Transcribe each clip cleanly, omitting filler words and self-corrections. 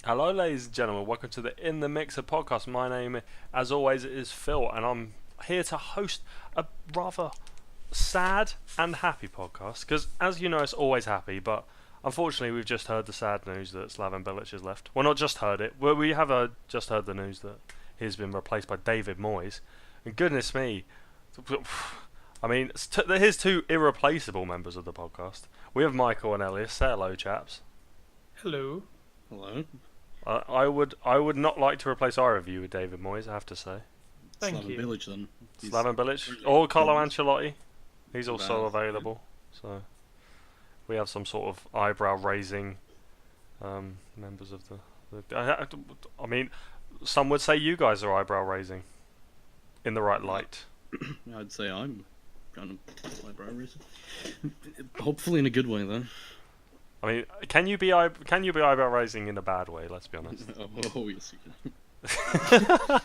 Hello, ladies and gentlemen. Welcome to the In the Mixer podcast. My name, as always, is Phil, and I'm here to host a rather sad and happy podcast. Because, as you know, it's always happy, but unfortunately, we've just heard the sad news that Slaven Bilic has left. Well, not just heard it. Well, we have just heard the news that he's been replaced by David Moyes. And goodness me, I mean, here's two irreplaceable members of the podcast. We have Michael and Elias. Say hello, chaps. Hello. Hello. I would not like to replace either of you with David Moyes, I have to say. Thank Slaven you. Village then. Slaven Bilic really or Carlo good. Ancelotti. He's also Wow. available. So we have some sort of eyebrow raising members of I mean, some would say you guys are eyebrow raising in the right light. I'd say I'm kind of eyebrow raising. Hopefully in a good way though. I mean, can you be eyebrow raising in a bad way? Let's be honest. Oh yes you can.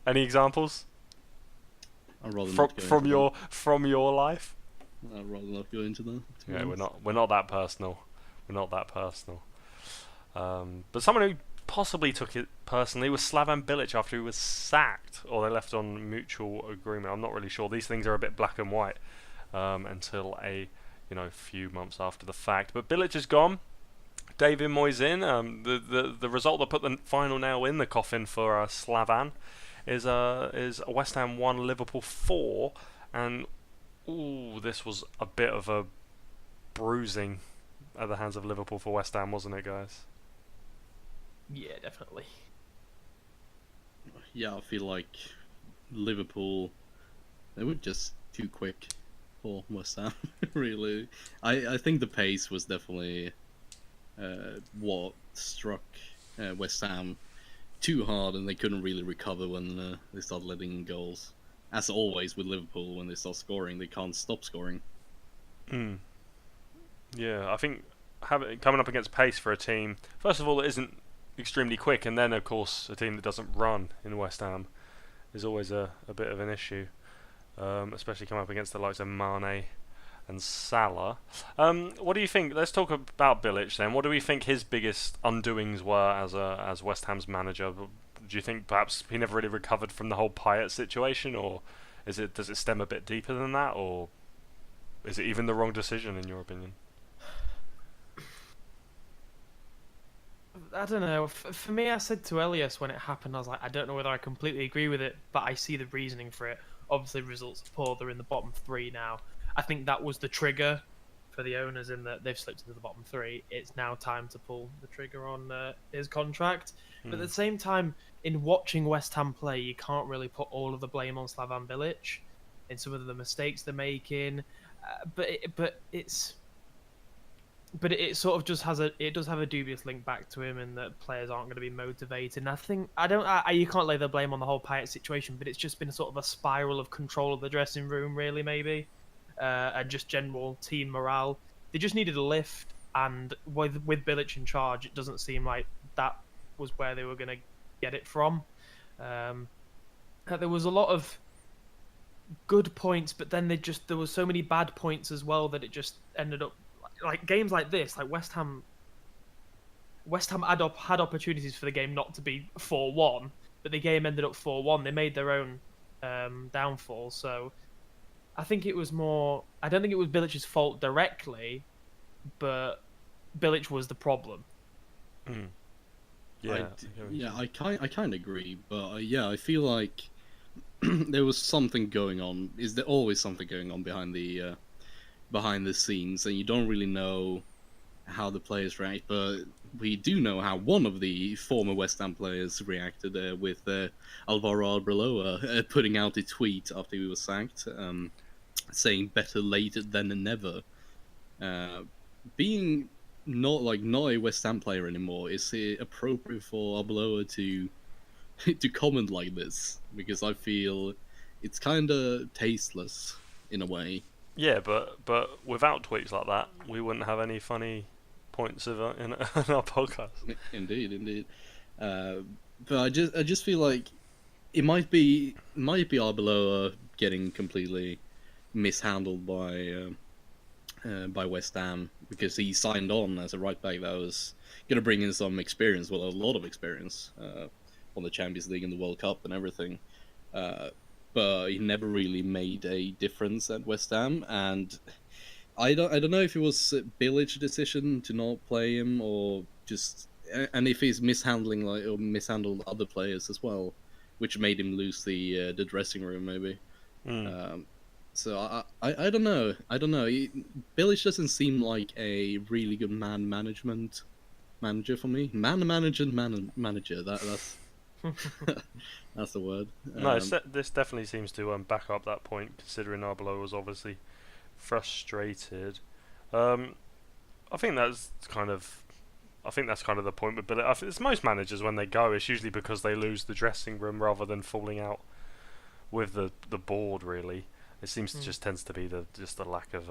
Any examples I'd rather from not go from into your life? that. I'd rather not go into that. to be Yeah, honest. we're not that personal. We're not that personal. But someone who possibly took it personally was Slaven Bilic after he was sacked, or they left on mutual agreement. I'm not really sure. These things are a bit black and white until a few months after the fact. But Bilic is gone. David Moyes in. The result that put the final nail in the coffin for Slavan is West Ham 1, Liverpool 4, and this was a bit of a bruising at the hands of Liverpool for West Ham, wasn't it, guys? Yeah, definitely. Yeah, I feel like Liverpool they were just too quick for West Ham, really. I think the pace was definitely what struck West Ham too hard, and they couldn't really recover when they started letting in goals. As always with Liverpool, when they start scoring, they can't stop scoring. Yeah, I think coming up against pace for a team, first of all, that isn't extremely quick, and then, of course, a team that doesn't run in West Ham is always a bit of an issue, especially coming up against the likes of Mane and Salah. What do you think? Let's talk about Bilic then. What do we think his biggest undoings were as West Ham's manager? Do you think perhaps he never really recovered from the whole Payet situation, or does it stem a bit deeper than that, or is it even the wrong decision in your opinion? I don't know. For me, I said to Elias when it happened, I was like, I don't know whether I completely agree with it, but I see the reasoning for it. Obviously, results are poor. They're in the bottom three now. I think that was the trigger for the owners in that they've slipped into the bottom three. It's now time to pull the trigger on his contract. But at the same time, in watching West Ham play, you can't really put all of the blame on Slaven Bilic in some of the mistakes they're making. But it sort of just does have a dubious link back to him, and that players aren't going to be motivated. And you can't lay the blame on the whole Payet situation, but it's just been sort of a spiral of control of the dressing room, really, maybe, and just general team morale. They just needed a lift, and with Bilic in charge, it doesn't seem like that was where they were going to get it from. There was a lot of good points, but then there was so many bad points as well that it just ended up like games like this, like West Ham had opportunities for the game not to be 4-1, but the game ended up 4-1. They made their own downfall. So I think it was more. I don't think it was Bilic's fault directly, but Bilic was the problem. Yeah, I kind of agree, but yeah, I feel like there was something going on. Is there always something going on behind the scenes, and you don't really know how the players react, but we do know how one of the former West Ham players reacted with Alvaro Arbeloa putting out a tweet after he was sacked, saying "better late than never." Being not a West Ham player anymore, is it appropriate for Arbeloa to comment like this? Because I feel it's kind of tasteless in a way. Yeah, but without tweets like that, we wouldn't have any funny points in our podcast. Indeed. But I just feel like it might be Arbeloa getting completely mishandled by West Ham, because he signed on as a right back that was gonna bring in some experience, well, a lot of experience, on the Champions League and the World Cup and everything. But he never really made a difference at West Ham, and I don't know if it was Billich's decision to not play him, or just, and if he's mishandling or mishandled other players as well, which made him lose the dressing room maybe. So I don't know. Billich doesn't seem like a really good man management manager for me. Manager. That's that's the word. No, this definitely seems to back up that point, considering Arbeloa was obviously frustrated. I think that's kind of the point with Billy. I think it's most managers when they go, it's usually because they lose the dressing room rather than falling out with the board. Really, it seems to just tends to be the lack of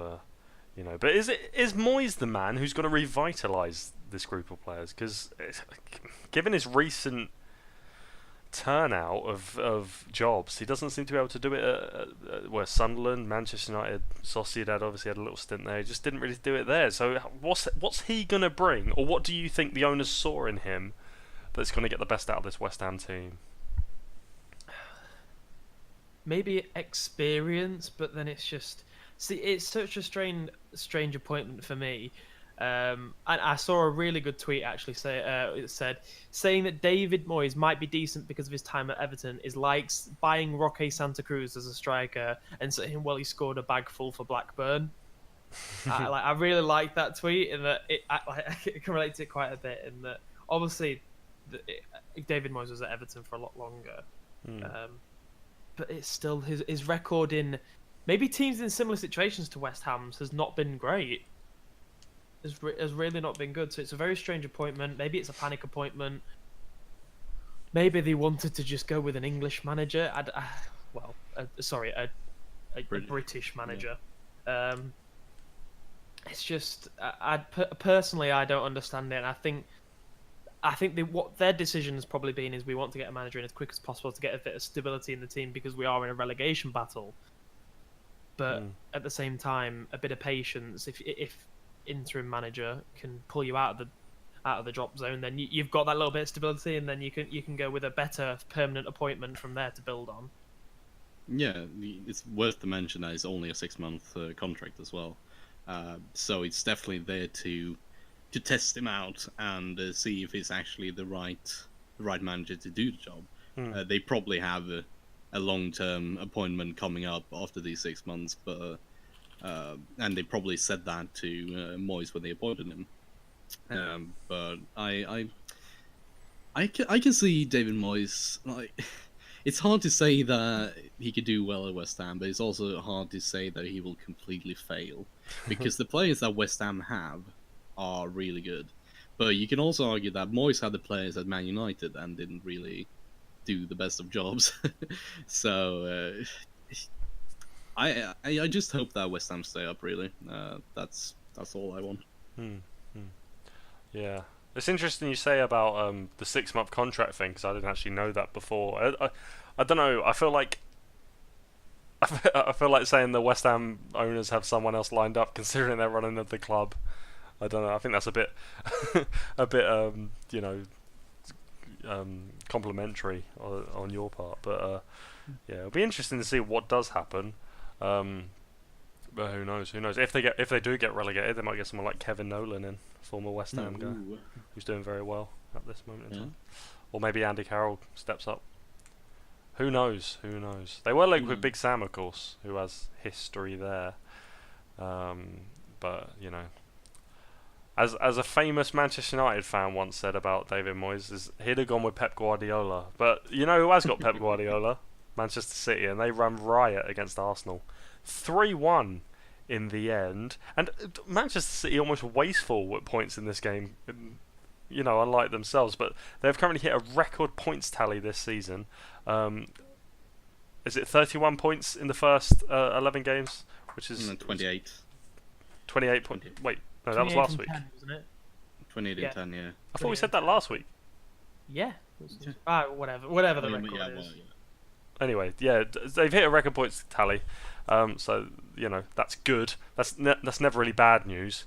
But is Moyes the man who's going to revitalise this group of players? Because given his recent turnout of jobs, he doesn't seem to be able to do it at Sunderland, Manchester United, Sociedad obviously had a little stint there. He just didn't really do it there. So what's he going to bring, or what do you think the owners saw in him that's going to get the best out of this West Ham team? Maybe experience, but then it's such a strange appointment for me. And I saw a really good tweet actually saying that David Moyes might be decent because of his time at Everton is like buying Roque Santa Cruz as a striker and saying, well, he scored a bag full for Blackburn. I really like that tweet, and that I can relate to it quite a bit. In that, obviously, David Moyes was at Everton for a lot longer, but it's still his record in maybe teams in similar situations to West Ham's has not been great. Has really not been good. So it's a very strange appointment. Maybe it's a panic appointment. Maybe they wanted to just go with an English manager. A British manager. Yeah. It's just, personally, I don't understand it. And I think what their decision has probably been is we want to get a manager in as quick as possible to get a bit of stability in the team because we are in a relegation battle. But at the same time, a bit of patience. If interim manager can pull you out of the drop zone, then you've got that little bit of stability, and then you can go with a better permanent appointment from there to build on. Yeah, it's worth to mention that it's only a 6-month contract as well, so it's definitely there to test him out and see if he's actually the right manager to do the job. They probably have a long-term appointment coming up after these 6 months, but and they probably said that to Moyes when they appointed him. But I can see David Moyes. It's hard to say that he could do well at West Ham, but it's also hard to say that he will completely fail, because the players that West Ham have are really good. But you can also argue that Moyes had the players at Man United and didn't really do the best of jobs. So I just hope that West Ham stay up. Really, that's all I want. Yeah, it's interesting you say about the 6-month contract thing, because I didn't actually know that before. I don't know. I feel like saying the West Ham owners have someone else lined up, considering they're running the club. I don't know. I think that's a bit complimentary on your part, but yeah, it'll be interesting to see what does happen. But who knows? If they do get relegated, they might get someone like Kevin Nolan in, former West Ham guy, who's doing very well at this moment in time. Or maybe Andy Carroll steps up. Who knows? They were linked with Big Sam, of course, who has history there. But as a famous Manchester United fan once said about David Moyes, is he'd have gone with Pep Guardiola. But you know who has got Pep Guardiola? Manchester City, and they run riot against Arsenal. 3-1 in the end, and Manchester City almost wasteful at points in this game, unlike themselves, but they've currently hit a record points tally this season. Is it 31 points in the first 11 games, which is 28 points? Wait, no, that was last week. 10, wasn't it? 28 and 10, yeah. I thought we said that last week. Yeah. Whatever the record is. Anyway, yeah, they've hit a record points tally, so that's good. That's never really bad news.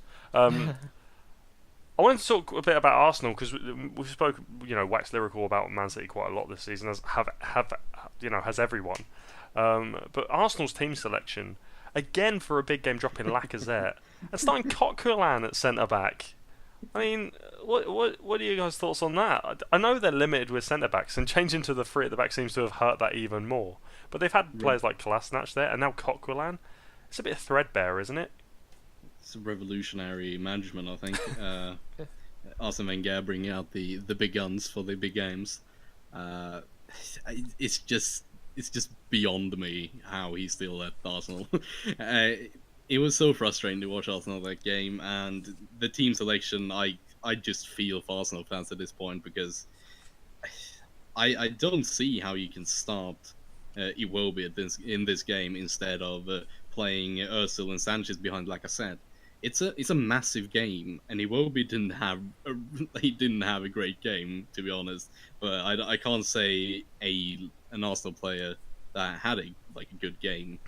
I wanted to talk a bit about Arsenal because we've spoken, waxed lyrical about Man City quite a lot this season, as has everyone. But Arsenal's team selection, again for a big game, dropping Lacazette and starting Coquelin at centre back. I mean, what are you guys' thoughts on that? I know they're limited with centre backs, and changing to the three at the back seems to have hurt that even more. But they've had players like Kolasinac there, and now Coquelin. It's a bit threadbare, isn't it? It's a revolutionary management, I think. Arsene Wenger bringing out the big guns for the big games. It's just beyond me how he's still at Arsenal. It was so frustrating to watch Arsenal that game, and the team selection. I just feel for Arsenal fans at this point because I don't see how you can start Iwobi in this game instead of playing Özil and Sanchez behind Lacazette. It's a massive game, and Iwobi didn't have a great game, to be honest. But I can't say an Arsenal player that had a good game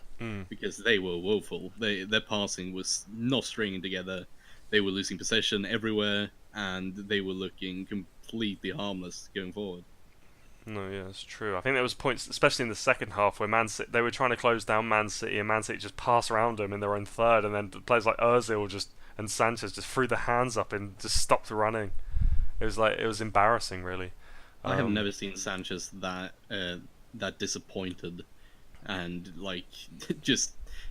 because they were woeful. Their passing was not stringing together. They were losing possession everywhere, and they were looking completely harmless going forward. No, yeah, it's true. I think there was points, especially in the second half, where Man City, they were trying to close down Man City, and Man City just passed around them in their own third, and then players like Özil and Sanchez just threw their hands up and just stopped running. It was embarrassing, really. I have never seen Sanchez that disappointed, and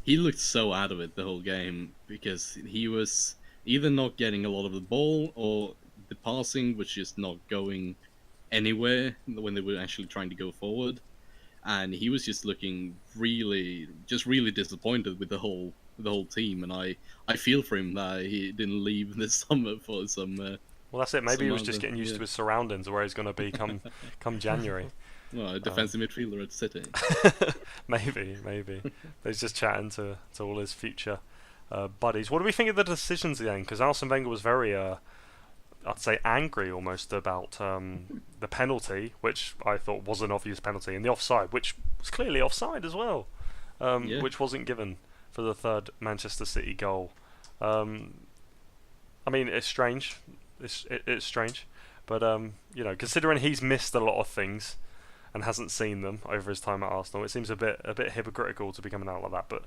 he looked so out of it the whole game because he was either not getting a lot of the ball or the passing was just not going anywhere when they were actually trying to go forward, and he was just looking really disappointed with the whole team. And I feel for him that he didn't leave this summer for some. Well, that's it. Maybe he was just getting used to his surroundings, where he's going to be come January. Well, a defensive midfielder at City. maybe. He's just chatting to all his future buddies. What do we think of the decisions then? Because Arsene Wenger was very I'd say angry almost about the penalty, which I thought was an obvious penalty, and the offside, which was clearly offside as well, which wasn't given for the third Manchester City goal. I mean, it's strange. It's strange, but considering he's missed a lot of things and hasn't seen them over his time at Arsenal, it seems a bit hypocritical to be coming out like that. But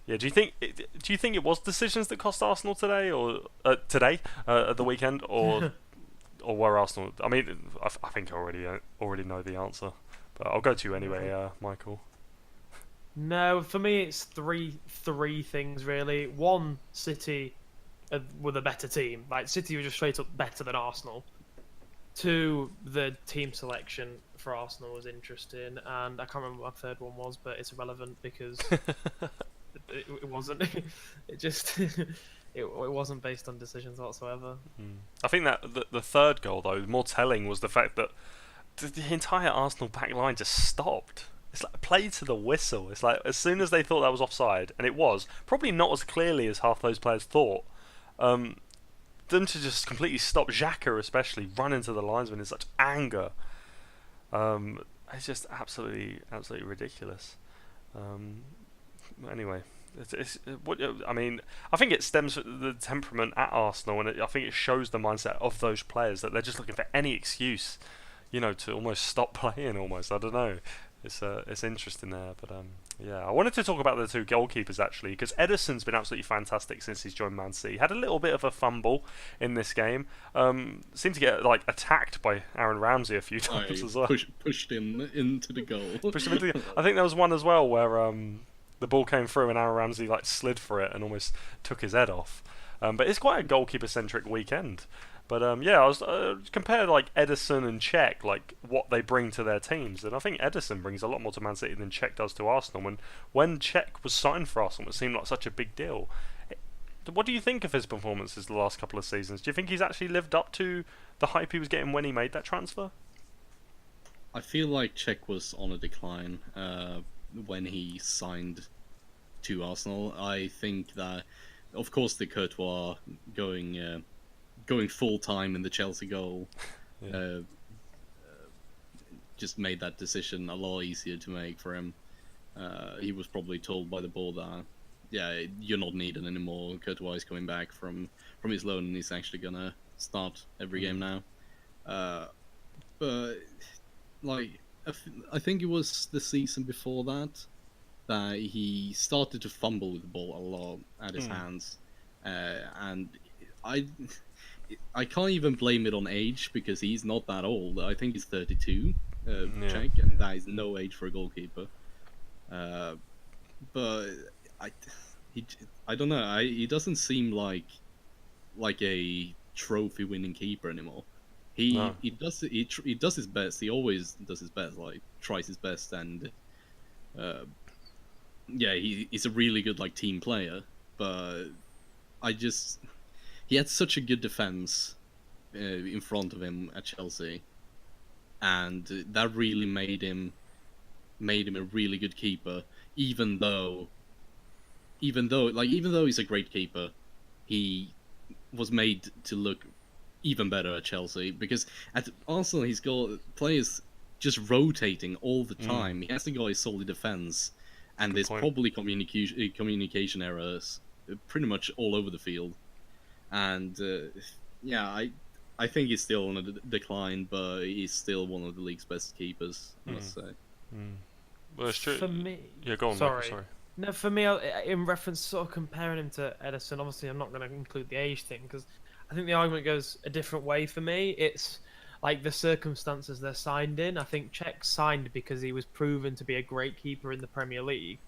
yeah, do you think it was decisions that cost Arsenal today, or at the weekend, or were Arsenal? I mean, I think I already know the answer, but I'll go to you anyway, Michael. No, for me it's three things really. One, City were the better team. Like City were just straight up better than Arsenal. Two, the team selection for Arsenal was interesting, and I can't remember what my third one was, but it's irrelevant because. It wasn't. It just. It wasn't based on decisions whatsoever. I think that the third goal, though, more telling was the fact that the entire Arsenal back line just stopped. It's like played to the whistle. It's like as soon as they thought that was offside, and it was probably not as clearly as half those players thought. Them to just completely stop, Xhaka especially, run into the linesman in such anger. It's just absolutely ridiculous. Anyway, I mean, I think it stems from the temperament at Arsenal, and I think it shows the mindset of those players that they're just looking for any excuse, to almost stop playing. Almost, I don't know. It's interesting there, but yeah, I wanted to talk about the two goalkeepers actually, because Ederson's been absolutely fantastic since he's joined Man City. Had a little bit of a fumble in this game. Seemed to get attacked by Aaron Ramsey a few times as well. Pushed him into the goal. I think there was one as well where the ball came through and Aaron Ramsey slid for it and almost took his head off. But it's quite a goalkeeper-centric weekend. But yeah, I was compared Ederson and Cech, what they bring to their teams, and I think Ederson brings a lot more to Man City than Cech does to Arsenal. And when Cech was signed for Arsenal, it seemed like such a big deal. What do you think of his performances the last couple of seasons? Do you think he's actually lived up to the hype he was getting when he made that transfer? I feel like Cech was on a decline when he signed to Arsenal. I think that, of course, the Courtois going full time in the Chelsea goal just made that decision a lot easier to make for him. He was probably told by the board that you're not needed anymore. Courtois is coming back from his loan and he's actually gonna start every game now. But like I think it was the season before that he started to fumble with the ball a lot at his hands, and I I can't even blame it on age because he's not that old. I think he's 32, check, and that is no age for a goalkeeper. But I, he, I don't know. He doesn't seem like a trophy-winning keeper anymore. He does his best. He always does his best. Like tries his best, and yeah, he's a really good like team player. But he had such a good defense in front of him at Chelsea, and that really made him a really good keeper. Even though he's a great keeper, he was made to look even better at Chelsea because at Arsenal he's got players just rotating all the time. He hasn't got a solid defense, and there's probably communication errors pretty much all over the field. And yeah, I think he's still on a decline, but he's still one of the league's best keepers, I must say. Well, it's true. For me, yeah, go on. sorry. Michael, sorry. No, for me, in reference sort of comparing him to Edison, obviously I'm not going to include the age thing because I think the argument goes a different way for me. It's like the circumstances they're signed in. I think Cech signed because he was proven to be a great keeper in the Premier League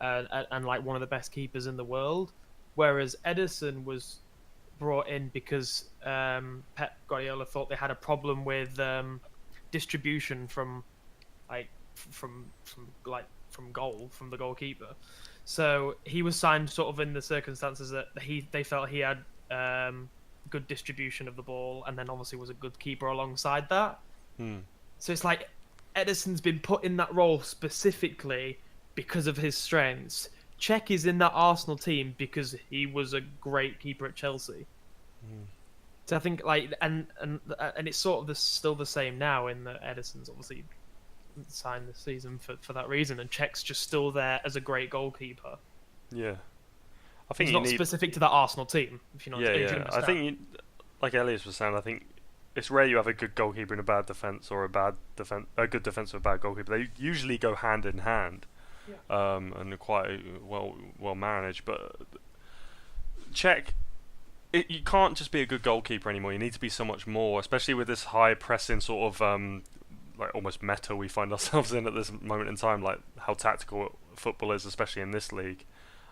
and like one of the best keepers in the world, whereas Edison was brought in because Pep Guardiola thought they had a problem with distribution from goal from the goalkeeper. So he was signed sort of in the circumstances that they felt he had good distribution of the ball, and then obviously was a good keeper alongside that. So it's like Edison's been put in that role specifically because of his strengths. Cech is in that Arsenal team because he was a great keeper at Chelsea. So I think like and it's sort of still the same now in that Edison's obviously signed this season for that reason, and Cech's just still there as a great goalkeeper. Yeah, I think it's not specific to that Arsenal team. If you know, I think like Elias was saying, I think it's rare you have a good goalkeeper in a bad defense or a good defense with a bad goalkeeper. They usually go hand in hand, and are quite well managed. But Cech, you can't just be a good goalkeeper anymore. You need to be so much more, especially with this high pressing sort of like almost meta we find ourselves in at this moment in time, like how tactical football is, especially in this league.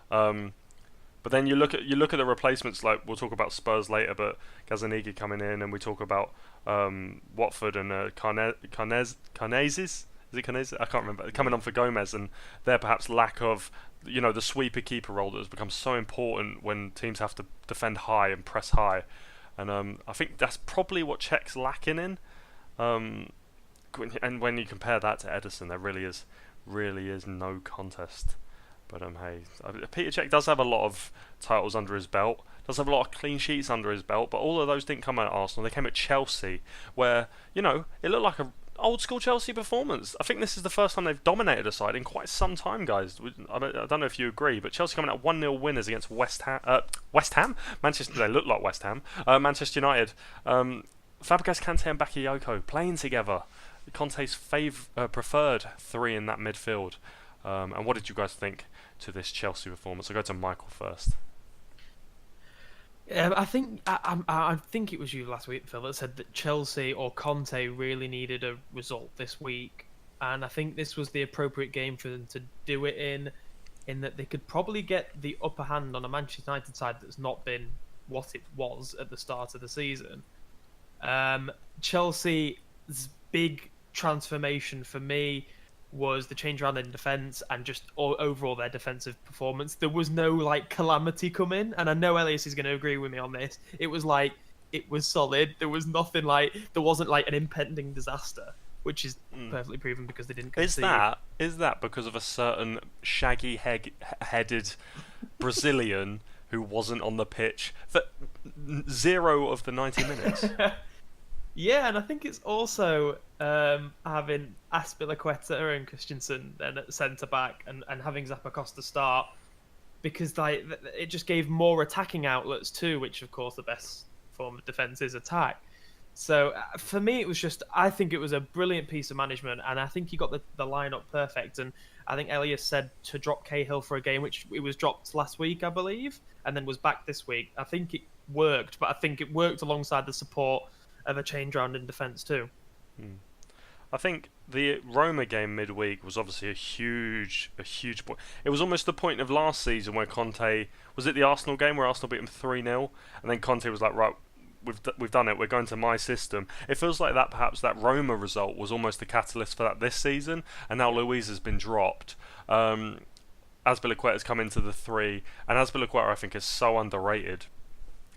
But then you look at the replacements. Like we'll talk about Spurs later, but Gazaniga coming in, and we talk about Watford and Karnezes. Is it Karnezes? I can't remember. Coming on for Gomez, and their perhaps lack of the sweeper keeper role that has become so important when teams have to defend high and press high, and I think that's probably what Cech's lacking in. And when you compare that to Edison, there really is no contest. But hey, Peter Cech does have a lot of titles under his belt, does have a lot of clean sheets under his belt, but all of those didn't come at Arsenal. They came at Chelsea, where it looked like a old school Chelsea performance. I think this is the first time they've dominated a side in quite some time, guys. I don't know if you agree, but Chelsea coming out 1-0 winners against West Ham, Manchester. They look like West Ham, Manchester United. Fabregas, Kante, and Bakayoko playing together. Conte's preferred three in that midfield. And what did you guys think to this Chelsea performance? I'll go to Michael first. I think it was you last week, Phil, that said that Chelsea or Conte really needed a result this week, and I think this was the appropriate game for them to do it in that they could probably get the upper hand on a Manchester United side that's not been what it was at the start of the season. Chelsea's big transformation for me was the change around in defence and just overall their defensive performance. There was no like calamity coming, and I know Elias is going to agree with me on this. It was solid. There was nothing there wasn't like an impending disaster, which is perfectly proven because they didn't concede. Is that because of a certain shaggy headed Brazilian who wasn't on the pitch for 0 of the 90 minutes? Yeah, and I think it's also having Aspilicueta and Christensen then at centre back and having Zappacosta start, because it just gave more attacking outlets too, which of course the best form of defense is attack. So for me, it was just, I think it was a brilliant piece of management, and I think he got the lineup perfect. And I think Elias said to drop Cahill for a game, which it was dropped last week, I believe, and then was back this week. I think it worked, but I think it worked alongside the support of a change round in defence too. I think the Roma game midweek was obviously a huge point. It was almost the point of last season where Conte, was it the Arsenal game where Arsenal beat him 3-0, and then Conte was like, right, we've done it, we're going to my system. It feels like that perhaps that Roma result was almost the catalyst for that this season, and now Luiz has been dropped. Azpilicueta has come into the 3, and Azpilicueta I think is so underrated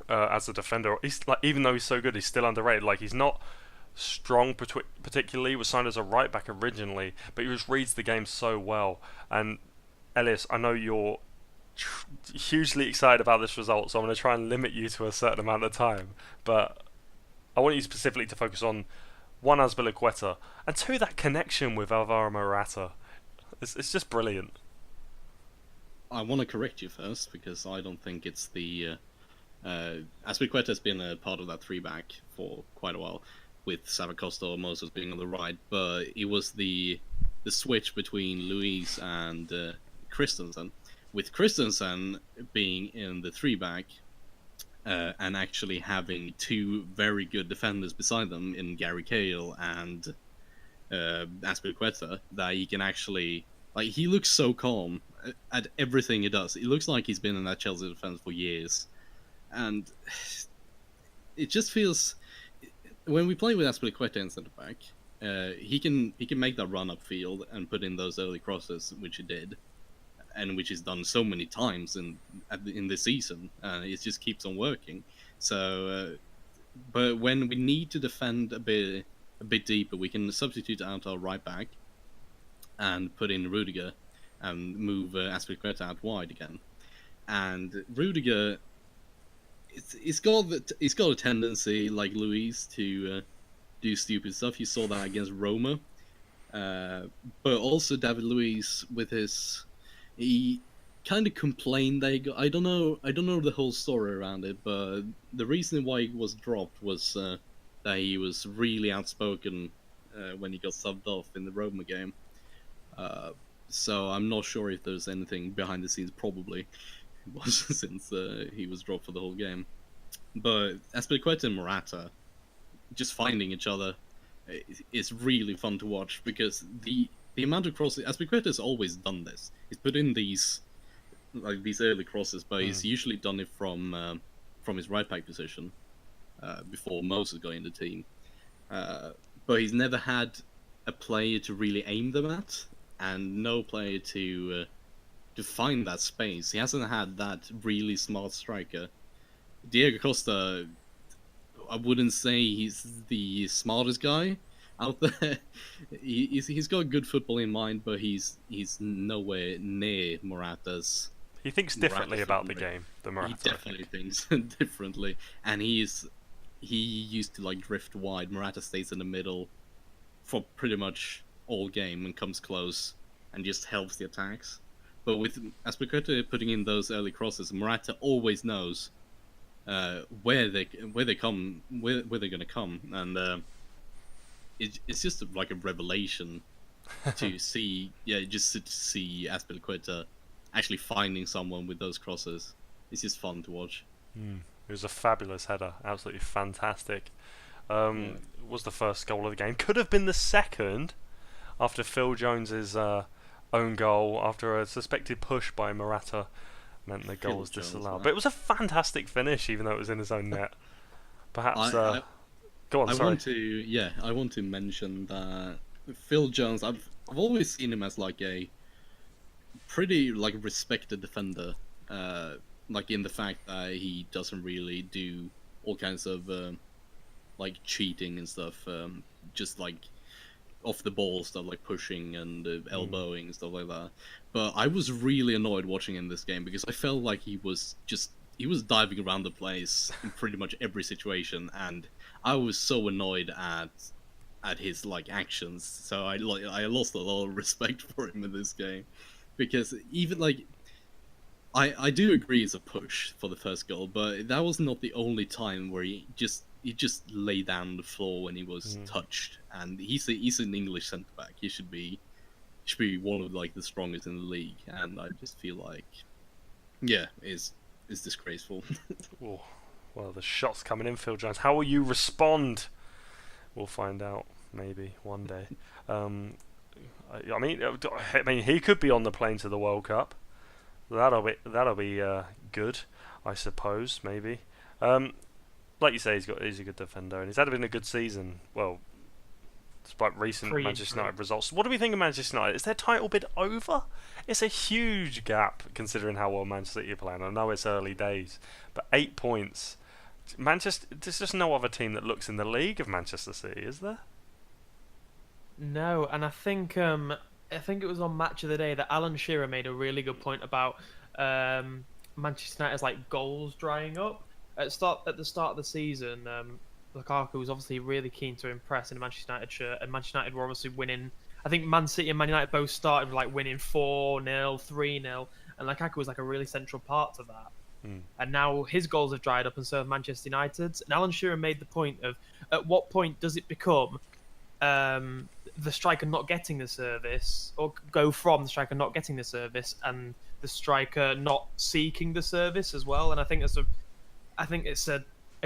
as a defender. He's like, even though he's so good, he's still underrated. Like, he's not strong particularly. He was signed as a right back originally, but he just reads the game so well. And Elias, I know you're hugely excited about this result, so I'm going to try and limit you to a certain amount of time, but I want you specifically to focus on one, Azpilicueta, and two, that connection with Alvaro Morata. It's just brilliant. I want to correct you first, because I don't think it's the Azpilicueta has been a part of that 3-back for quite a while, with Savacosta or Moses being on the right, but it was the switch between Luiz and Christensen, with Christensen being in the 3-back and actually having two very good defenders beside them in Gary Cahill and Azpilicueta, that he can actually, like, he looks so calm at everything he does. It looks like he's been in that Chelsea defense for years, and it just feels, when we play with Azpilicueta in centre back, he can make that run upfield and put in those early crosses, which he did, and which he's done so many times in this season. It just keeps on working. So, but when we need to defend a bit deeper, we can substitute out our right back and put in Rudiger and move Azpilicueta out wide again. And Rudiger, it's got a tendency, like Luiz, to do stupid stuff. You saw that against Roma, but also David Luiz with he kind of complained that I don't know the whole story around it, but the reason why he was dropped was that he was really outspoken when he got subbed off in the Roma game. So I'm not sure if there's anything behind the scenes. Probably it was, since he was dropped for the whole game. But Azpilicueta and Morata just finding each other is really fun to watch, because the amount of crosses, Azpilicueta has always done this. He's put in these early crosses, but he's usually done it from his right back position before Moses got in the team. But he's never had a player to really aim them at, and no player to find that space. He hasn't had that really smart striker. Diego Costa, I wouldn't say he's the smartest guy out there. He's got good football in mind, but he's nowhere near Morata's. He thinks differently about the game than Morata. He definitely thinks differently, and he used to like drift wide. Morata stays in the middle for pretty much all game and comes close and just helps the attacks. But with Azpilicueta putting in those early crosses, Morata always knows where they're going to come, and it's just like a revelation to see Azpilicueta actually finding someone with those crosses. It's just fun to watch. It was a fabulous header, absolutely fantastic. Was the first goal of the game. Could have been the second, after Phil Jones's own goal, after a suspected push by Morata meant the goal was disallowed. But it was a fantastic finish, even though it was in his own net. Perhaps. Go on. Sorry. I want to mention that Phil Jones. I've always seen him as like a pretty like respected defender. Like in the fact that he doesn't really do all kinds of like cheating and stuff. Just like off the ball stuff, like pushing and elbowing and stuff like that. But I was really annoyed watching him this game, because I felt like he was diving around the place in pretty much every situation, and I was so annoyed at his like actions. So I lost a lot of respect for him in this game, because even like I do agree it's a push for the first goal, but that was not the only time where he just lay down on the floor when he was touched. And he's an English centre back. He should be one of like the strongest in the league. And I just feel like, yeah, is disgraceful. Oh, well, the shot's coming in, Phil Jones. How will you respond? We'll find out maybe one day. I mean, he could be on the plane to the World Cup. That'll be good, I suppose. Maybe. Like you say, he's a good defender, and he's had been a good season. Well, despite recent Manchester United results. What do we think of Manchester United? Is their title bid over? It's a huge gap considering how well Manchester City are playing. I know it's early days, but 8 points. Manchester. There's just no other team that looks in the league of Manchester City, is there? No, and I think it was on Match of the Day that Alan Shearer made a really good point about Manchester United's like goals drying up. At the start of the season, Lukaku was obviously really keen to impress in a Manchester United shirt, and Manchester United were obviously winning. I think Man City and Man United both started like winning 4-0, 3-0, and Lukaku was like a really central part to that. And now his goals have dried up, and so have Manchester United's. And Alan Shearer made the point of, at what point does it become the striker not getting the service, or go from the striker not getting the service and the striker not seeking the service as well? And I think it's a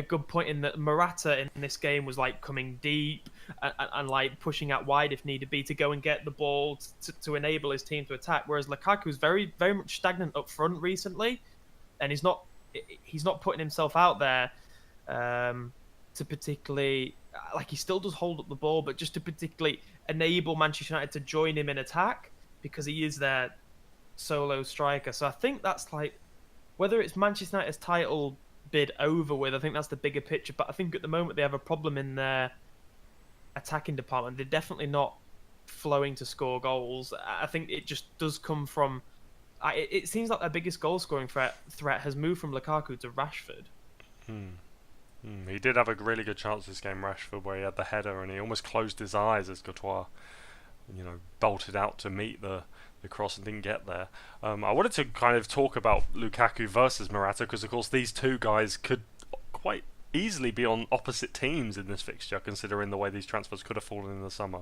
good point in that Morata in this game was like coming deep and like pushing out wide if needed be to go and get the ball to enable his team to attack, whereas Lukaku's very, very much stagnant up front recently, and he's not putting himself out there to particularly, like, he still does hold up the ball, but just to particularly enable Manchester United to join him in attack, because he is their solo striker. So I think that's like, whether it's Manchester United's title bid over with, I think that's the bigger picture, but I think at the moment they have a problem in their attacking department. They're definitely not flowing to score goals. I think it just does come from, it seems like their biggest goal scoring threat has moved from Lukaku to Rashford. He did have a really good chance this game, Rashford, where he had the header and he almost closed his eyes as Courtois, bolted out to meet the cross and didn't get there. I wanted to kind of talk about Lukaku versus Morata, because of course these two guys could quite easily be on opposite teams in this fixture, considering the way these transfers could have fallen in the summer.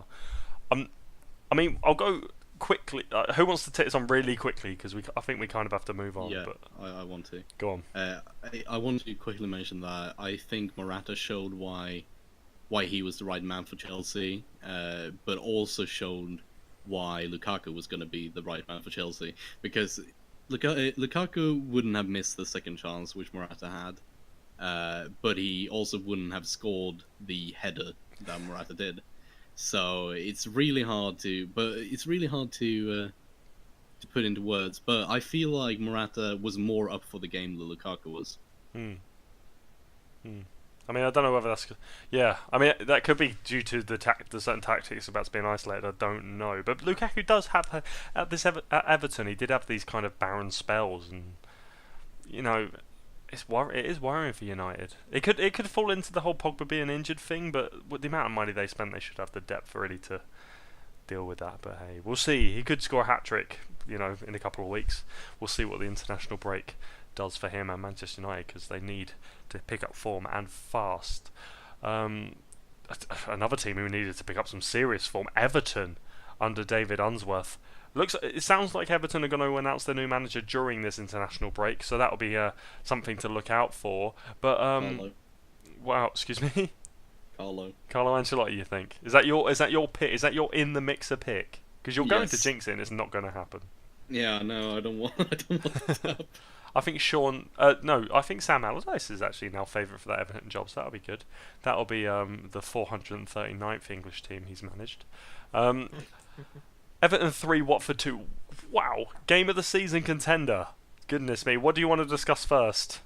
I mean, I'll go quickly. Who wants to take this on really quickly? Because I think we kind of have to move on. Yeah, but I want to. Go on. I want to quickly mention that I think Morata showed why he was the right man for Chelsea, but also showed why Lukaku was going to be the right man for Chelsea, because Lukaku wouldn't have missed the second chance which Morata had, but he also wouldn't have scored the header that Morata did. So it's really hard to put into words. But I feel like Morata was more up for the game than Lukaku was. I mean, I don't know whether that's... Yeah, I mean, that could be due to the certain tactics about being isolated. I don't know. But Lukaku does have... At Everton, he did have these kind of barren spells. And, it is worrying for United. It could fall into the whole Pogba being injured thing, but with the amount of money they spent, they should have the depth really to deal with that. But hey, we'll see. He could score a hat-trick, in a couple of weeks. We'll see what the international break does for him and Manchester United, because they need to pick up form and fast. Another team who needed to pick up some serious form, Everton, under David Unsworth. It sounds like Everton are going to announce their new manager during this international break, so that'll be something to look out for. But wow, excuse me, Carlo Ancelotti. You think is that your pick? Is that your in the mixer pick? Because you're going to jinx it, and it's not going to happen. Yeah, no, I don't want that. I think I think Sam Allardyce is actually now favourite for that Everton job, so that'll be good. That'll be the 439th English team he's managed. Everton 3, Watford 2. Wow, game of the season contender. Goodness me, what do you want to discuss first?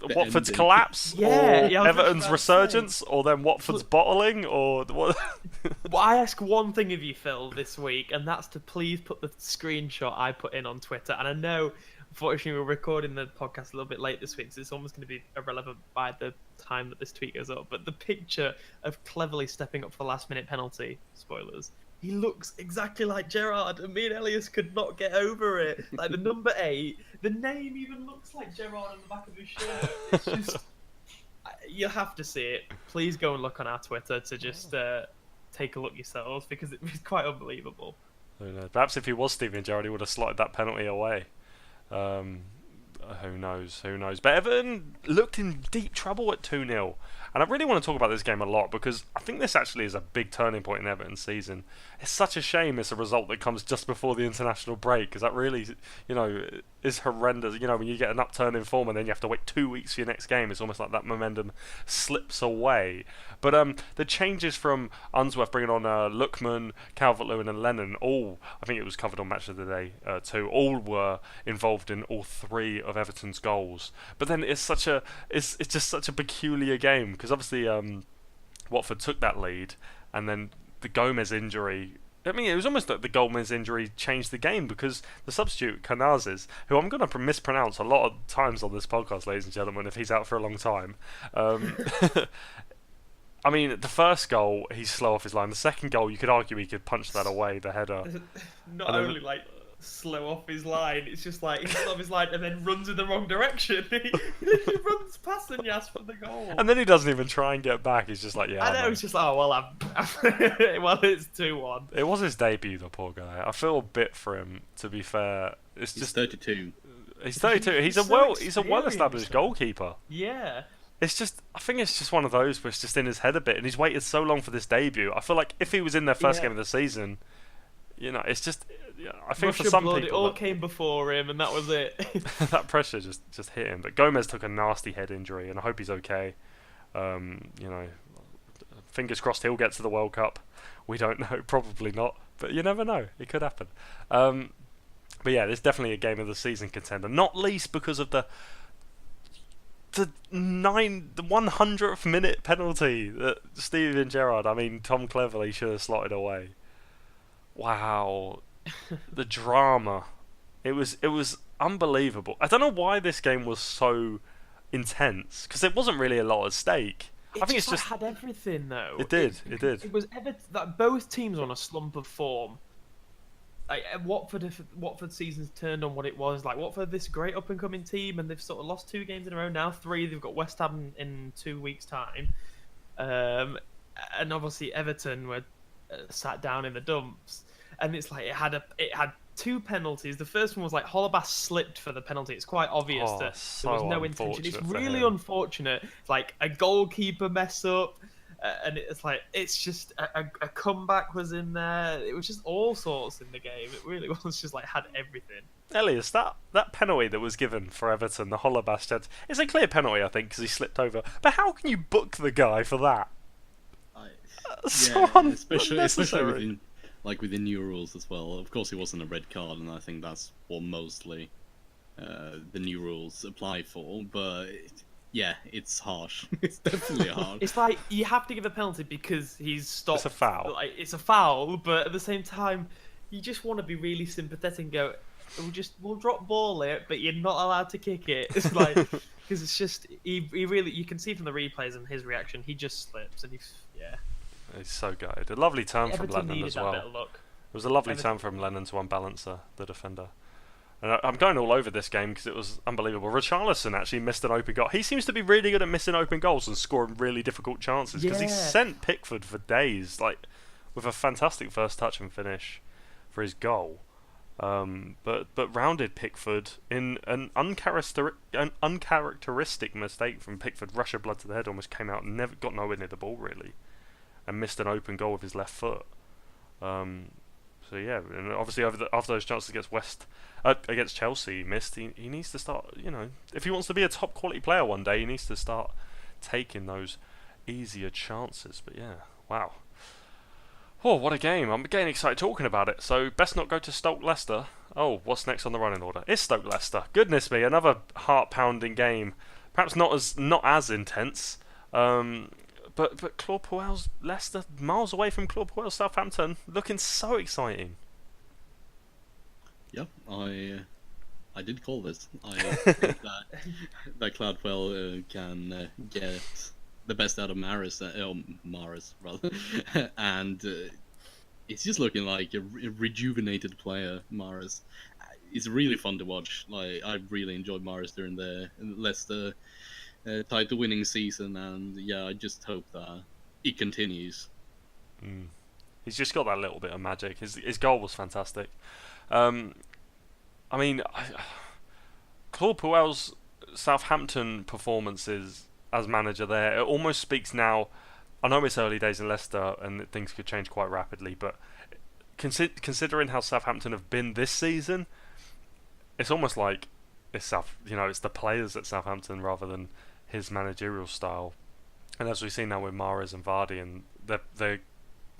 Watford's collapse, or Everton's resurgence, or then Watford's bottling, or what? Well, I ask one thing of you, Phil, this week, and that's to please put the screenshot I put in on Twitter. And I know, unfortunately, we're recording the podcast a little bit late this week, so it's almost going to be irrelevant by the time that this tweet goes up. But the picture of cleverly stepping up for the last-minute penalty, spoilers, he looks exactly like Gerrard, and me and Elias could not get over it. Like the number 8, the name even looks like Gerrard on the back of his shirt. It's just, you have to see it. Please go and look on our Twitter to just take a look yourselves, because it was quite unbelievable. Who knows? Perhaps if he was Steven Gerrard, he would have slotted that penalty away. Who knows? Who knows? But Everton looked in deep trouble at 2-0. And I really want to talk about this game a lot, because I think this actually is a big turning point in Everton's season. It's such a shame it's a result that comes just before the international break, because that really, is horrendous. When you get an upturn in form and then you have to wait 2 weeks for your next game, it's almost like that momentum slips away. But the changes from Unsworth bringing on Lookman, Calvert-Lewin and Lennon, all, I think it was covered on Match of the Day too, all were involved in all 3 of Everton's goals. But then it's just such a peculiar game, because obviously Watford took that lead, and then the Gomez injury. I mean, it was almost like the Gomez injury changed the game, because the substitute, Canazes, who I'm going to mispronounce a lot of times on this podcast, ladies and gentlemen, if he's out for a long time. I mean, the first goal, he's slow off his line. The second goal, you could argue he could punch that away, the header. Not only like slow off his line, it's just like he's off his line and then runs in the wrong direction. He runs past Nyas for the goal. And then he doesn't even try and get back. He's just like, yeah. I know, it's just like, oh, well, well, it's 2-1. It was his debut, the poor guy. I feel a bit for him, to be fair. He's 32. He's 32. He's a well-established goalkeeper. Yeah. It's just, I think it's just one of those where it's just in his head a bit, and he's waited so long for this debut. I feel like if he was in their first game of the season, it's just, I think Russia for some blood, people, it all came before him, and that was it. that pressure just hit him. But Gomez took a nasty head injury, and I hope he's okay. Fingers crossed he'll get to the World Cup. We don't know, probably not, but you never know. It could happen. But yeah, it's definitely a game of the season contender, not least because of the 100th minute penalty that Steven Gerrard, Tom Cleverley should have slotted away. Wow. The drama. It was unbelievable. I don't know why this game was so intense, because it wasn't really a lot at stake. I think it's just had everything though. It did. It was that both teams were on a slump of form. Like Watford season's turned on what it was. Like Watford, this great up and coming team, and they've sort of lost 2 games in a row now. 3, they've got West Ham in 2 weeks' time, and obviously Everton were sat down in the dumps. And it's like it had 2 penalties. The first one was like Holebas slipped for the penalty. It's quite obvious that there was no intention. It's really unfortunate. It's like a goalkeeper mess up. And it's just a comeback was in there. It was just all sorts in the game. It really was just like had everything. Elias, that penalty that was given for Everton, the Holebas chance, it's a clear penalty, I think, because he slipped over. But how can you book the guy for that? Especially with the new rules as well. Of course, it wasn't a red card, and I think that's what mostly the new rules apply for. But yeah, it's harsh. It's definitely harsh. It's like you have to give a penalty because he's stopped. It's a foul. Like, it's a foul, but at the same time, you just want to be really sympathetic and go, we'll drop ball it, but you're not allowed to kick it. It's like, because it's just he really, you can see from the replays and his reaction, he just slips and he's so good. A lovely turn from Everton Lennon as that well. bit of luck. It was a lovely turn from Lennon to unbalance the defender. And I'm going all over this game because it was unbelievable. Richarlison actually missed an open goal. He seems to be really good at missing open goals and scoring really difficult chances, because he sent Pickford for days, with a fantastic first touch and finish for his goal. But rounded Pickford in an uncharacteristic mistake from Pickford. Rush of blood to the head, almost came out and never got nowhere near the ball really, and missed an open goal with his left foot. So yeah, and obviously after those chances against Chelsea, he missed. He needs to start. If he wants to be a top quality player one day, he needs to start taking those easier chances. But yeah, wow. Oh, what a game! I'm getting excited talking about it. So best not go to Stoke Leicester. Oh, what's next on the running order? It's Stoke Leicester. Goodness me, another heart-pounding game. Perhaps not as intense. But Claude Puel's Leicester, miles away from Claude Puel's Southampton, looking so exciting. Yep, I did call this. I think that Claude Puel can get the best out of Maris rather, and he's just looking like a rejuvenated player, Mahrez. It's really fun to watch. Like I really enjoyed Mahrez during the Leicester title-winning season, and yeah, I just hope that it continues. He's just got that little bit of magic. His goal was fantastic. I mean, Claude Puel's Southampton performances as manager there, it almost speaks now. I know it's early days in Leicester and things could change quite rapidly, but considering how Southampton have been this season, it's almost like it's the players at Southampton rather than his managerial style. And as we've seen now with Mahrez and Vardy, and their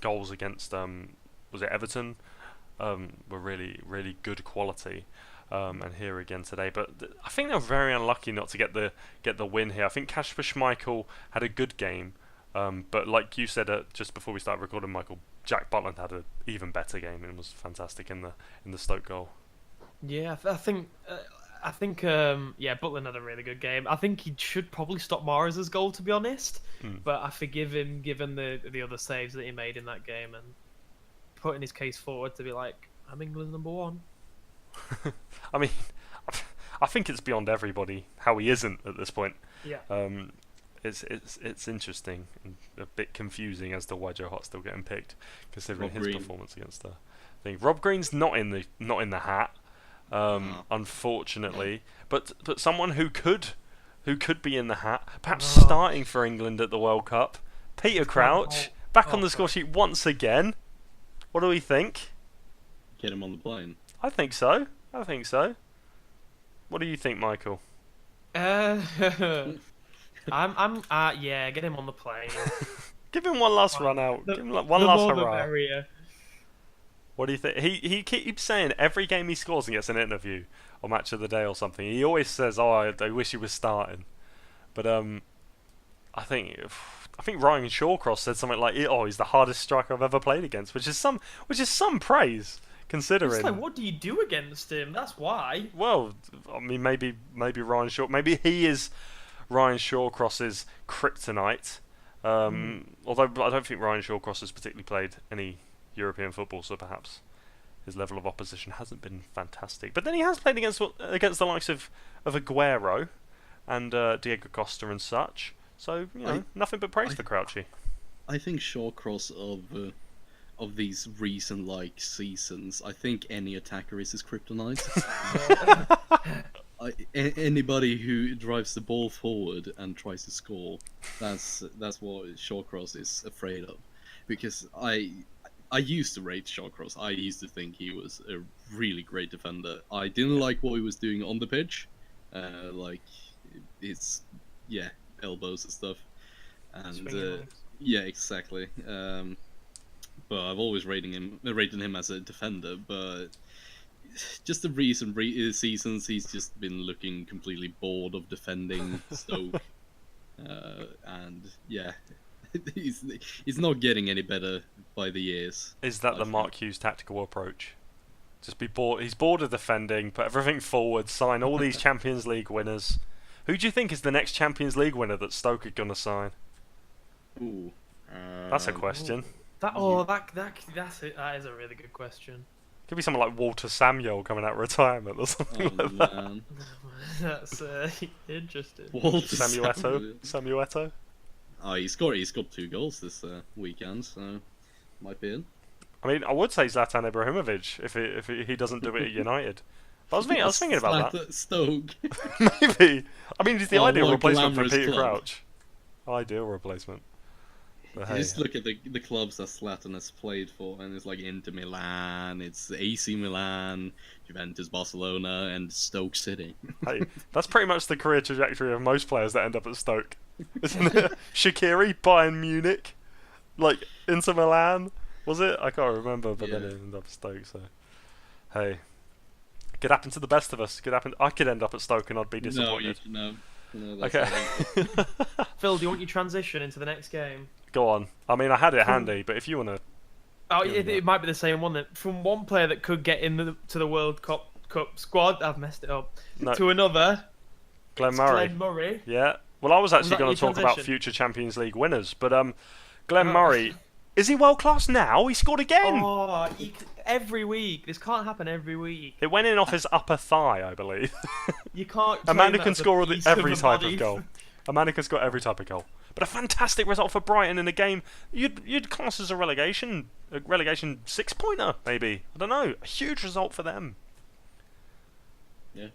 goals against was it Everton, were really, really good quality. And here again today, but I think they're very unlucky not to get the win here. I think Kasper Schmeichel had a good game, but like you said just before we started recording, Michael, Jack Butland had an even better game and was fantastic in the Stoke goal. Yeah, I think Butland had a really good game. I think he should probably stop Mahrez's goal, to be honest. But I forgive him given the other saves that he made in that game and putting his case forward to be like, I'm England's number one. I mean, I think it's beyond everybody how he isn't at this point. Yeah. It's interesting and a bit confusing as to why Joe Hart's still getting picked, considering his performance against the thing. Rob Green's not in the hat, unfortunately. But someone who could be in the hat, perhaps starting for England at the World Cup. Peter Crouch back on the score sheet once again. What do we think? Get him on the plane. I think so. What do you think, Michael? I'm get him on the plane. Give him one last run out. Give him one last hurrah. What do you think? He keeps saying every game he scores and gets an interview or match of the day or something. He always says, "Oh, I wish he was starting." But I think Ryan Shawcross said something like, "Oh, he's the hardest striker I've ever played against," which is some praise. Considering, it's like, what do you do against him? That's why. Well, I mean, maybe Ryan Shaw. Maybe he is Ryan Shawcross's kryptonite. Although I don't think Ryan Shawcross has particularly played any European football, so perhaps his level of opposition hasn't been fantastic. But then he has played against the likes of Aguero and Diego Costa and such. So nothing but praise for Crouchy. I think Shawcross of these recent seasons, I think any attacker is his kryptonite. Anybody who drives the ball forward and tries to score, that's what Shawcross is afraid of. Because I used to rate Shawcross. I used to think he was a really great defender. I didn't like what he was doing on the pitch, his elbows and stuff, and yeah, exactly. But I've always rated him as a defender. But just the recent seasons, he's just been looking completely bored of defending Stoke, and yeah, he's not getting any better by the years. Is that the Mark Hughes tactical approach? Just be bored. He's bored of defending. Put everything forward. Sign all these Champions League winners. Who do you think is the next Champions League winner that Stoke are gonna sign? Ooh, that's a question. That is a really good question. Could be someone like Walter Samuel coming out of retirement or something like that. That's interesting. Walter Samueto. Oh, he scored 2 goals this weekend, so might be in. I mean, I would say Zlatan Ibrahimovic if he doesn't do it at United. But I was thinking about that. Stoke. Maybe. I mean, he's the ideal replacement for Peter club. Crouch. Ideal replacement. But hey. Just look at the clubs that Zlatan has played for, and it's like Inter Milan, it's AC Milan, Juventus, Barcelona, and Stoke City. Hey, that's pretty much the career trajectory of most players that end up at Stoke, isn't it? Shaqiri, Bayern Munich, Inter Milan, was it? I can't remember, but then it ended up at Stoke. So, hey, it could happen to the best of us. I could end up at Stoke and I'd be disappointed. No, okay. Phil, do you want your transition into the next game? Go on. I mean, I had it handy, but if you want to... Oh, it might be the same one. From one player that could get to the World Cup squad, I've messed it up, to another, Glenn Murray. Glenn Murray. Yeah. Well, I was actually going to talk about future Champions League winners, but Glenn Murray, Is he world class now? He scored again. Oh, every week. This can't happen every week. It went in off his upper thigh, I believe. You can't. Amanda claim can that as a score piece every of a type body. of goal. Amanda can score every type of goal. But a fantastic result for Brighton in a game you'd class as a relegation 6-pointer, maybe. I don't know. A huge result for them. Yeah.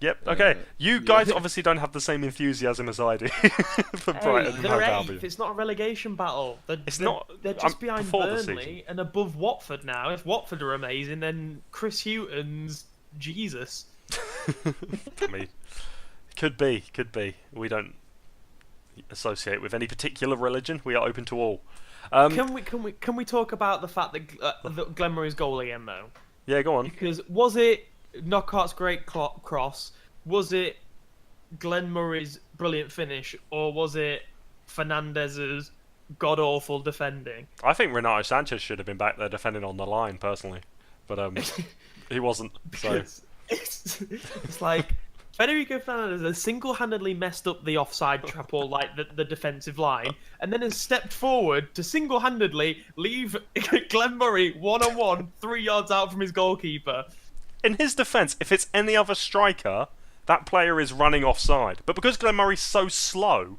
Yep. Okay. You guys obviously don't have the same enthusiasm as I do for Brighton and They're Hove eighth. Albion. It's not a relegation battle. They're just I'm behind before the Burnley season. and above Watford now. If Watford are amazing, then Chris Hughton's Jesus. I mean, could be. We don't associate with any particular religion. We are open to all. Can we talk about the fact that Glenn Murray's goal again though? Yeah, go on. Because was it Knockhart's great cross? Was it Glenn Murray's brilliant finish, or was it Fernandez's god awful defending? I think Renato Sanchez should have been back there defending on the line, personally, but he wasn't. So Because it's like Federico Fernandez has single-handedly messed up the offside trap or like the defensive line, and then has stepped forward to single-handedly leave Glenn Murray one-on-one 3 yards out from his goalkeeper. in his defence, if it's any other striker, that player is running offside. But because Glenn Murray's so slow,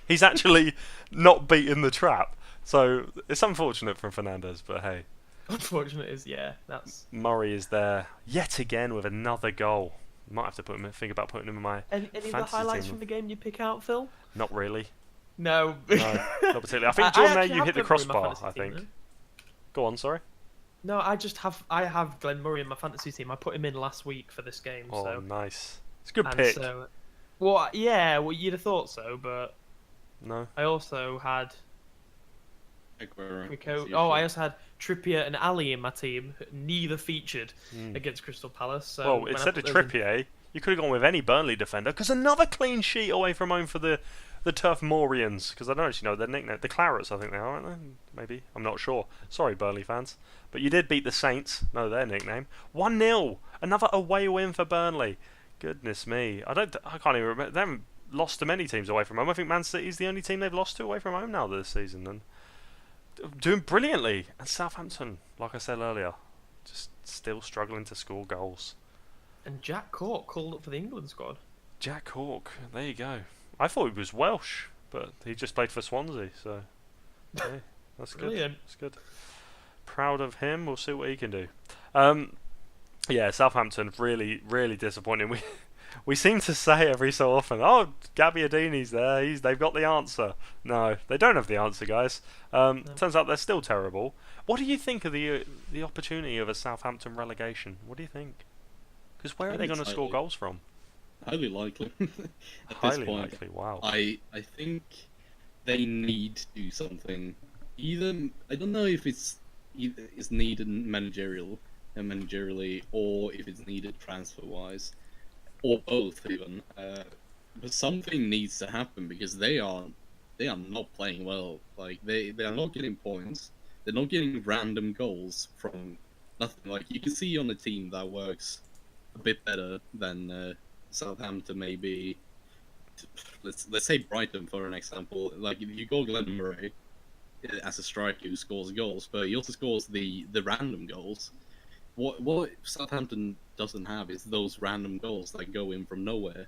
he's actually not beating the trap. So it's unfortunate from Fernandez, but hey. Unfortunate is, yeah, that's... Murray is there yet again with another goal. Might have to think about putting him in my Any of the fantasy highlights team. from the game you pick out, Phil? Not really. No. No, not particularly. I think Jordan, actually you have hit the Glenn Murray in my crossbar, fantasy I team, think. though. Go on, sorry. No, I have Glenn Murray in my fantasy team. I put him in last week for this game. Oh, so. nice. It's a good And pick. so, well, yeah, well, you'd have thought so, but No. I also had Aguero, Rico. as Oh, I usual. also had Trippier and Ali in my team. Neither featured against Crystal Palace. So Well, when I instead of put those in- Trippier, you could have gone with any Burnley defender, because another clean sheet away from home for the Turf Morians, because I don't actually know their nickname. The Clarets, I think they are, aren't they? Maybe. I'm not sure. Sorry, Burnley fans. But you did beat the Saints. Know their nickname. 1-0. Another away win for Burnley. Goodness me. I can't even remember. They haven't lost to many teams away from home. I think Man City's the only team they've lost to away from home now this season. And doing brilliantly. And Southampton, like I said earlier, just still struggling to score goals. And Jack Cork called up for the England squad. Jack Hawke, there you go. I thought he was Welsh, but he just played for Swansea, so yeah, that's good. Brilliant. That's good. Proud of him. We'll see what he can do. Yeah, Southampton really, really disappointing. We seem to say every so often, "Oh, Gabbiadini's there. They've got the answer." No, they don't have the answer, guys. Turns out they're still terrible. What do you think of the opportunity of a Southampton relegation? What do you think? Because where are they going to score goals from? Highly likely. At Highly this point, likely. Wow. I think they need to do something. Either I don't know if it's needed managerially, or if it's needed transfer wise, or both even. But something needs to happen because they are not playing well. Like they are not getting points. They're not getting random goals from nothing. Like you can see on a team that works a bit better than Southampton, maybe. Let's say Brighton for an example. Like if you go Glenn Murray as a striker who scores goals, but he also scores the random goals. What Southampton doesn't have is those random goals that go in from nowhere.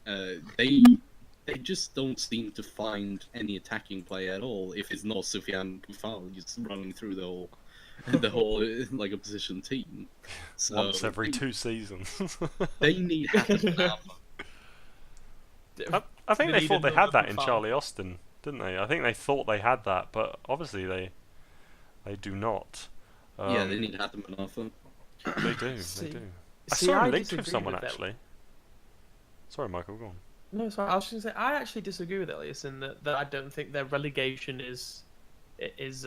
They just don't seem to find any attacking play at all. If it's not Soufiane Boufal just running through the whole like opposition team. So Once every 2 seasons. they need Hatton. I think They they thought need they had another that in Buffon. Charlie Austin, didn't they? I think they thought they had that, but obviously they do not. Yeah, they need Hatton and Arthur. They do. See- They do. I see, saw I him linked with disagree someone with that. actually. Sorry, Michael. Go on. No, sorry. I was just gonna say I actually disagree with Elias in that I don't think their relegation is it's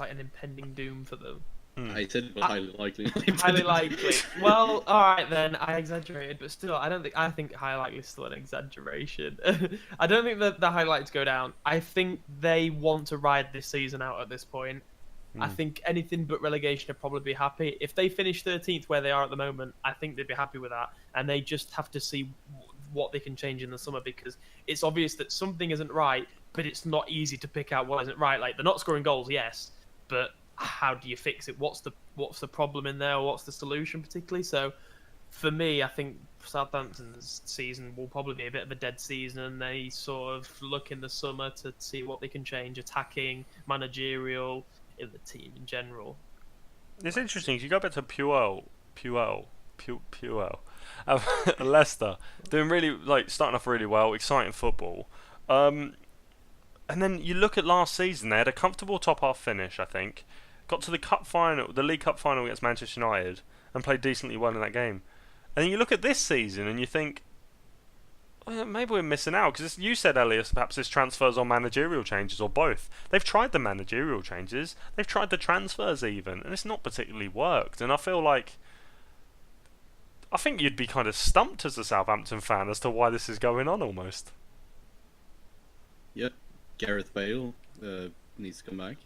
like an impending doom for them. I said it was highly likely. Highly likely. Well, all right then. I exaggerated, but still, I think highly likely is still an exaggeration. I don't think that the highlights go down. I think they want to ride this season out at this point. I think anything but relegation would probably be happy. If they finish 13th where they are at the moment, I think they'd be happy with that. And they just have to see what they can change in the summer, because it's obvious that something isn't right, but it's not easy to pick out what isn't right. Like, they're not scoring goals, yes, but how do you fix it? What's the problem in there? Or what's the solution particularly? So for me, I think Southampton's season will probably be a bit of a dead season, and they sort of look in the summer to see what they can change, attacking, managerial, in the team in general. It's interesting. You go back to Puel, Leicester doing really, like, starting off really well, exciting football. And then you look at last season; they had a comfortable top half finish, I think. Got to the cup final, the League Cup final against Manchester United, and played decently well in that game. And then you look at this season and you think, well, maybe we're missing out, because you said, Elias, perhaps this transfers or managerial changes, or both. They've tried the managerial changes, they've tried the transfers even, and it's not particularly worked. And I think you'd be kind of stumped as a Southampton fan as to why this is going on almost. Yep, Gareth Bale needs to come back.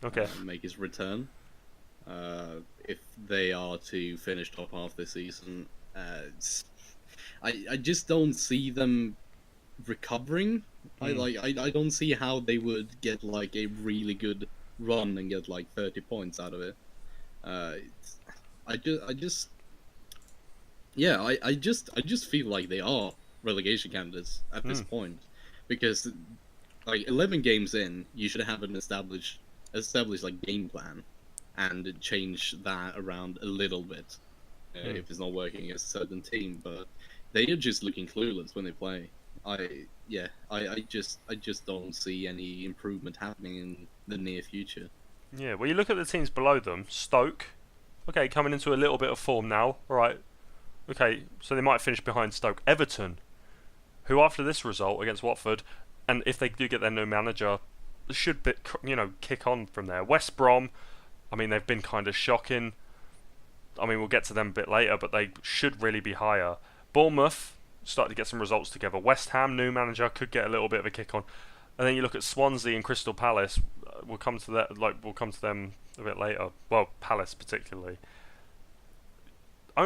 Okay. Make his return. If they are to finish top half this season, I just don't see them recovering. I don't see how they would get like a really good run and get like 30 points out of it. I just feel like they are relegation candidates at this point, because like 11 games in, you should have an established like game plan and change that around a little bit if it's not working against a certain team. But they are just looking clueless when they play. I just don't see any improvement happening in the near future. Yeah, well, you look at the teams below them. Stoke, okay, coming into a little bit of form now. All right, okay, so they might finish behind Stoke. Everton, who after this result against Watford, and if they do get their new manager, should kick on from there. West Brom, I mean, they've been kind of shocking. I mean, we'll get to them a bit later, but they should really be higher. Bournemouth started to get some results together. West Ham, new manager, could get a little bit of a kick on. And then you look at Swansea and Crystal Palace. We'll come to that. We'll come to them a bit later. Well, Palace particularly.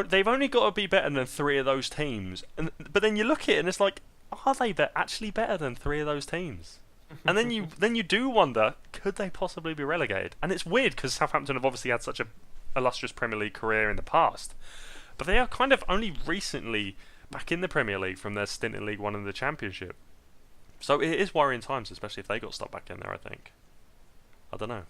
They've only got to be better than 3 of those teams. But then you look at it and it's like, are they actually better than 3 of those teams? And then you do wonder, could they possibly be relegated? And it's weird because Southampton have obviously had such a illustrious Premier League career in the past, but they are kind of only recently back in the Premier League from their stint in League One and the Championship. So it is worrying times, especially if they got stuck back in there, I think. I don't know.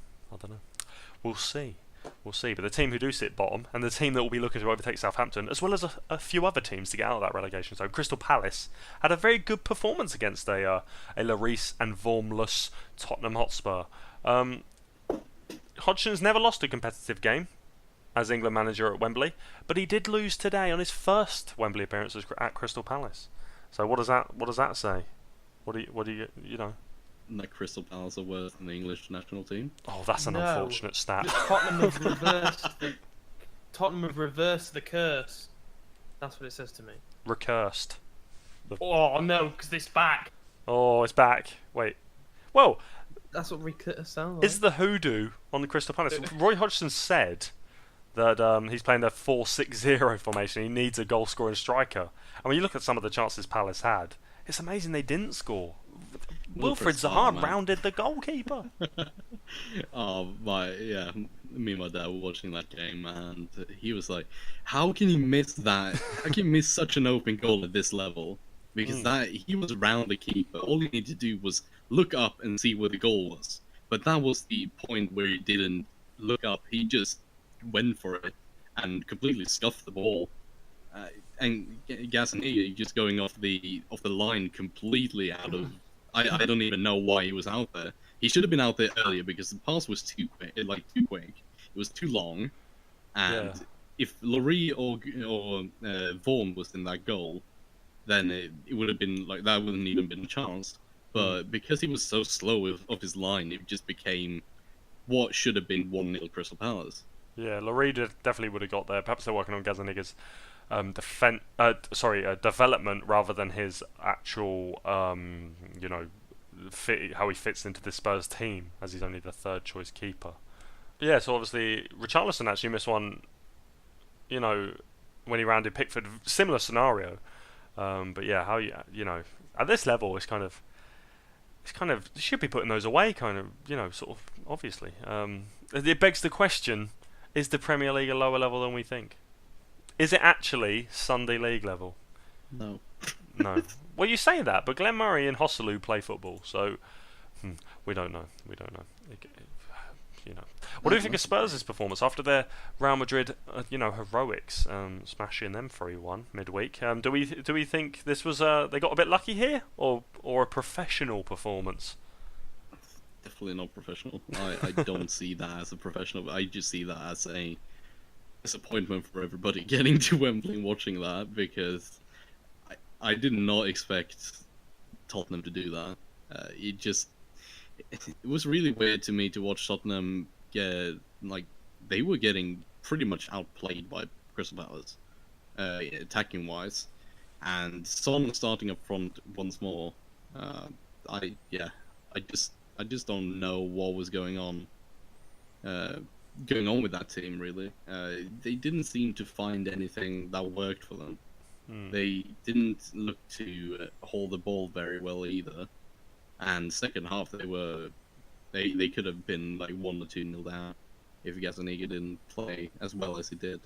We'll see. But the team who do sit bottom, and the team that will be looking to overtake Southampton, as well as a few other teams to get out of that relegation. So Crystal Palace had a very good performance against a Lloris and formless Tottenham Hotspur. Hodgson's never lost a competitive game as England manager at Wembley, but he did lose today on his first Wembley appearance at Crystal Palace. So what does that say? What do you know? That Crystal Palace are worse than the English national team. Oh, that's an unfortunate stat. Tottenham have reversed the curse. That's what it says to me. Recursed. Oh no, because it's back. Oh, it's back. Wait. Well, that's what recurse sounds like. Is the hoodoo on the Crystal Palace? Roy Hodgson said that he's playing a 4-6-0 formation. He needs a goal-scoring striker. And when you look at some of the chances Palace had, it's amazing they didn't score. Wilfred Zaha rounded the goalkeeper. Me and my dad were watching that game, and he was like, "How can you miss that? How can you miss such an open goal at this level?" Because he was around the keeper. All he needed to do was look up and see where the goal was. But that was the point where he didn't look up. He just went for it and completely scuffed the ball. And Gazzaniga just going off the line completely out of. I don't even know why he was out there. He should have been out there earlier because the pass was too quick. It was too long, and if Laurie or Vaughan was in that goal, then it would have been like that. Wouldn't even been a chance. But because he was so slow off his line, it just became what should have been 1-0 Crystal Palace. Yeah, Laurie definitely would have got there. Perhaps they're working on Gazzaniga's development rather than his actual, how he fits into the Spurs team, as he's only the third choice keeper. Yeah, so obviously Richarlison actually missed one, when he rounded Pickford. Similar scenario. But yeah, how you know at this level, it's kind of you should be putting those away, kind of sort of obviously. It begs the question: is the Premier League a lower level than we think? Is it actually Sunday League level? No. No. Well, you say that, but Glenn Murray and Hosselu play football, so we don't know. What do you think of Spurs' performance after their Real Madrid, heroics, smashing them 3-1 midweek? Do we think this was they got a bit lucky here, or a professional performance? Definitely not professional. I don't see that as a professional. I just see that as a disappointment for everybody getting to Wembley and watching that, because I did not expect Tottenham to do that. It was really weird to me to watch Tottenham get, like, they were getting pretty much outplayed by Crystal Palace, attacking wise, and Son starting up front once more. I just don't know what was going on with that team, really. They didn't seem to find anything that worked for them. They didn't look to hold the ball very well either. And second half, they could have been like 1 or 2-0 down if Gazaniga didn't play as well as he did.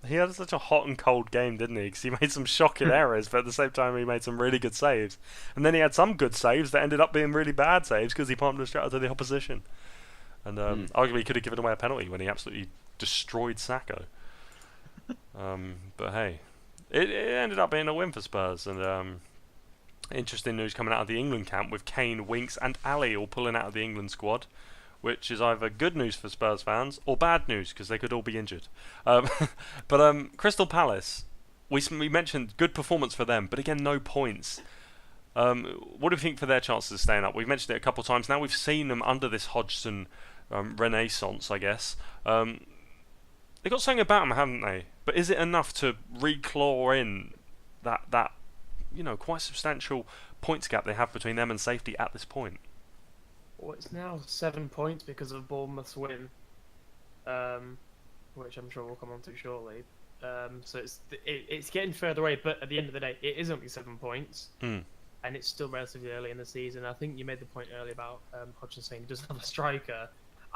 He had such a hot and cold game, didn't he? Because he made some shocking errors, but at the same time he made some really good saves. And then he had some good saves that ended up being really bad saves because he pumped them straight out to the opposition. And arguably he could have given away a penalty when he absolutely destroyed Sacco. But hey, it ended up being a win for Spurs. And interesting news coming out of the England camp with Kane, Winks and Ali all pulling out of the England squad, which is either good news for Spurs fans or bad news because they could all be injured. But Crystal Palace, we mentioned good performance for them, but again, no points. What do you think for their chances of staying up? We've mentioned it a couple of times now. We've seen them under this Hodgson renaissance, I guess. They've got something about them, haven't they? But is it enough to re-claw in that quite substantial points gap they have between them and safety at this point? Well, it's now 7 points because of Bournemouth's win, which I'm sure we'll come on to shortly. So it's getting further away, but at the end of the day, it is only 7 points, and it's still relatively early in the season. I think you made the point earlier about Hodgson saying he doesn't have a striker.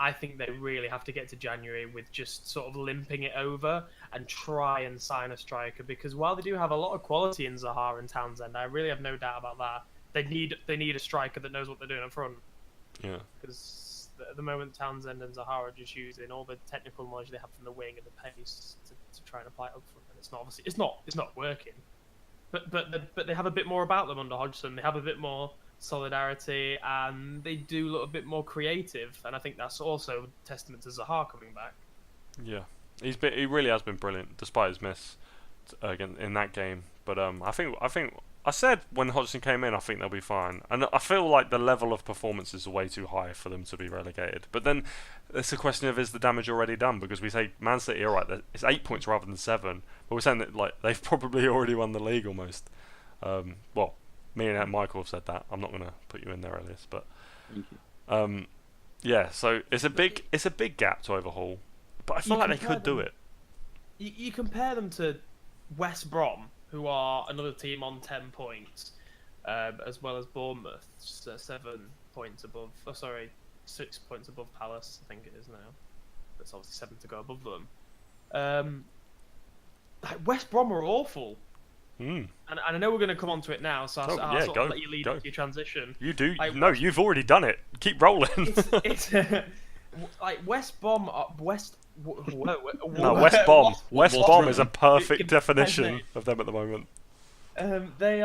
I think they really have to get to January with just sort of limping it over and try and sign a striker, because while they do have a lot of quality in Zaha and Townsend, I really have no doubt about that. They need a striker that knows what they're doing up front. Yeah. Because at the moment, Townsend and Zaha are just using all the technical knowledge they have from the wing and the pace to try and apply it up front, and it's not working. But they have a bit more about them under Hodgson. They have a bit more solidarity, and they do look a bit more creative, and I think that's also testament to Zaha coming back. Yeah, he really has been brilliant despite his miss again in that game. But I think I said when Hodgson came in, I think they'll be fine, and I feel like the level of performance is way too high for them to be relegated. But then it's a question of, is the damage already done? Because we say Man City, all right, it's 8 points rather than 7, but we're saying that like they've probably already won the league almost. Well, me and Michael have said that. I'm not going to put you in there, Elias, but yeah. So it's a big gap to overhaul, but I feel like they could do it. You compare them to West Brom, who are another team on 10 points, as well as Bournemouth, 7 points above. 6 points above Palace, I think it is now. That's obviously 7 to go above them. West Brom are awful. And I know we're going to come on to it now, so I'll sort of let you lead into your transition. You do. No, you've already done it. Keep rolling. It's like West Brom. West Brom. West Brom is a perfect definition of them at the moment. They're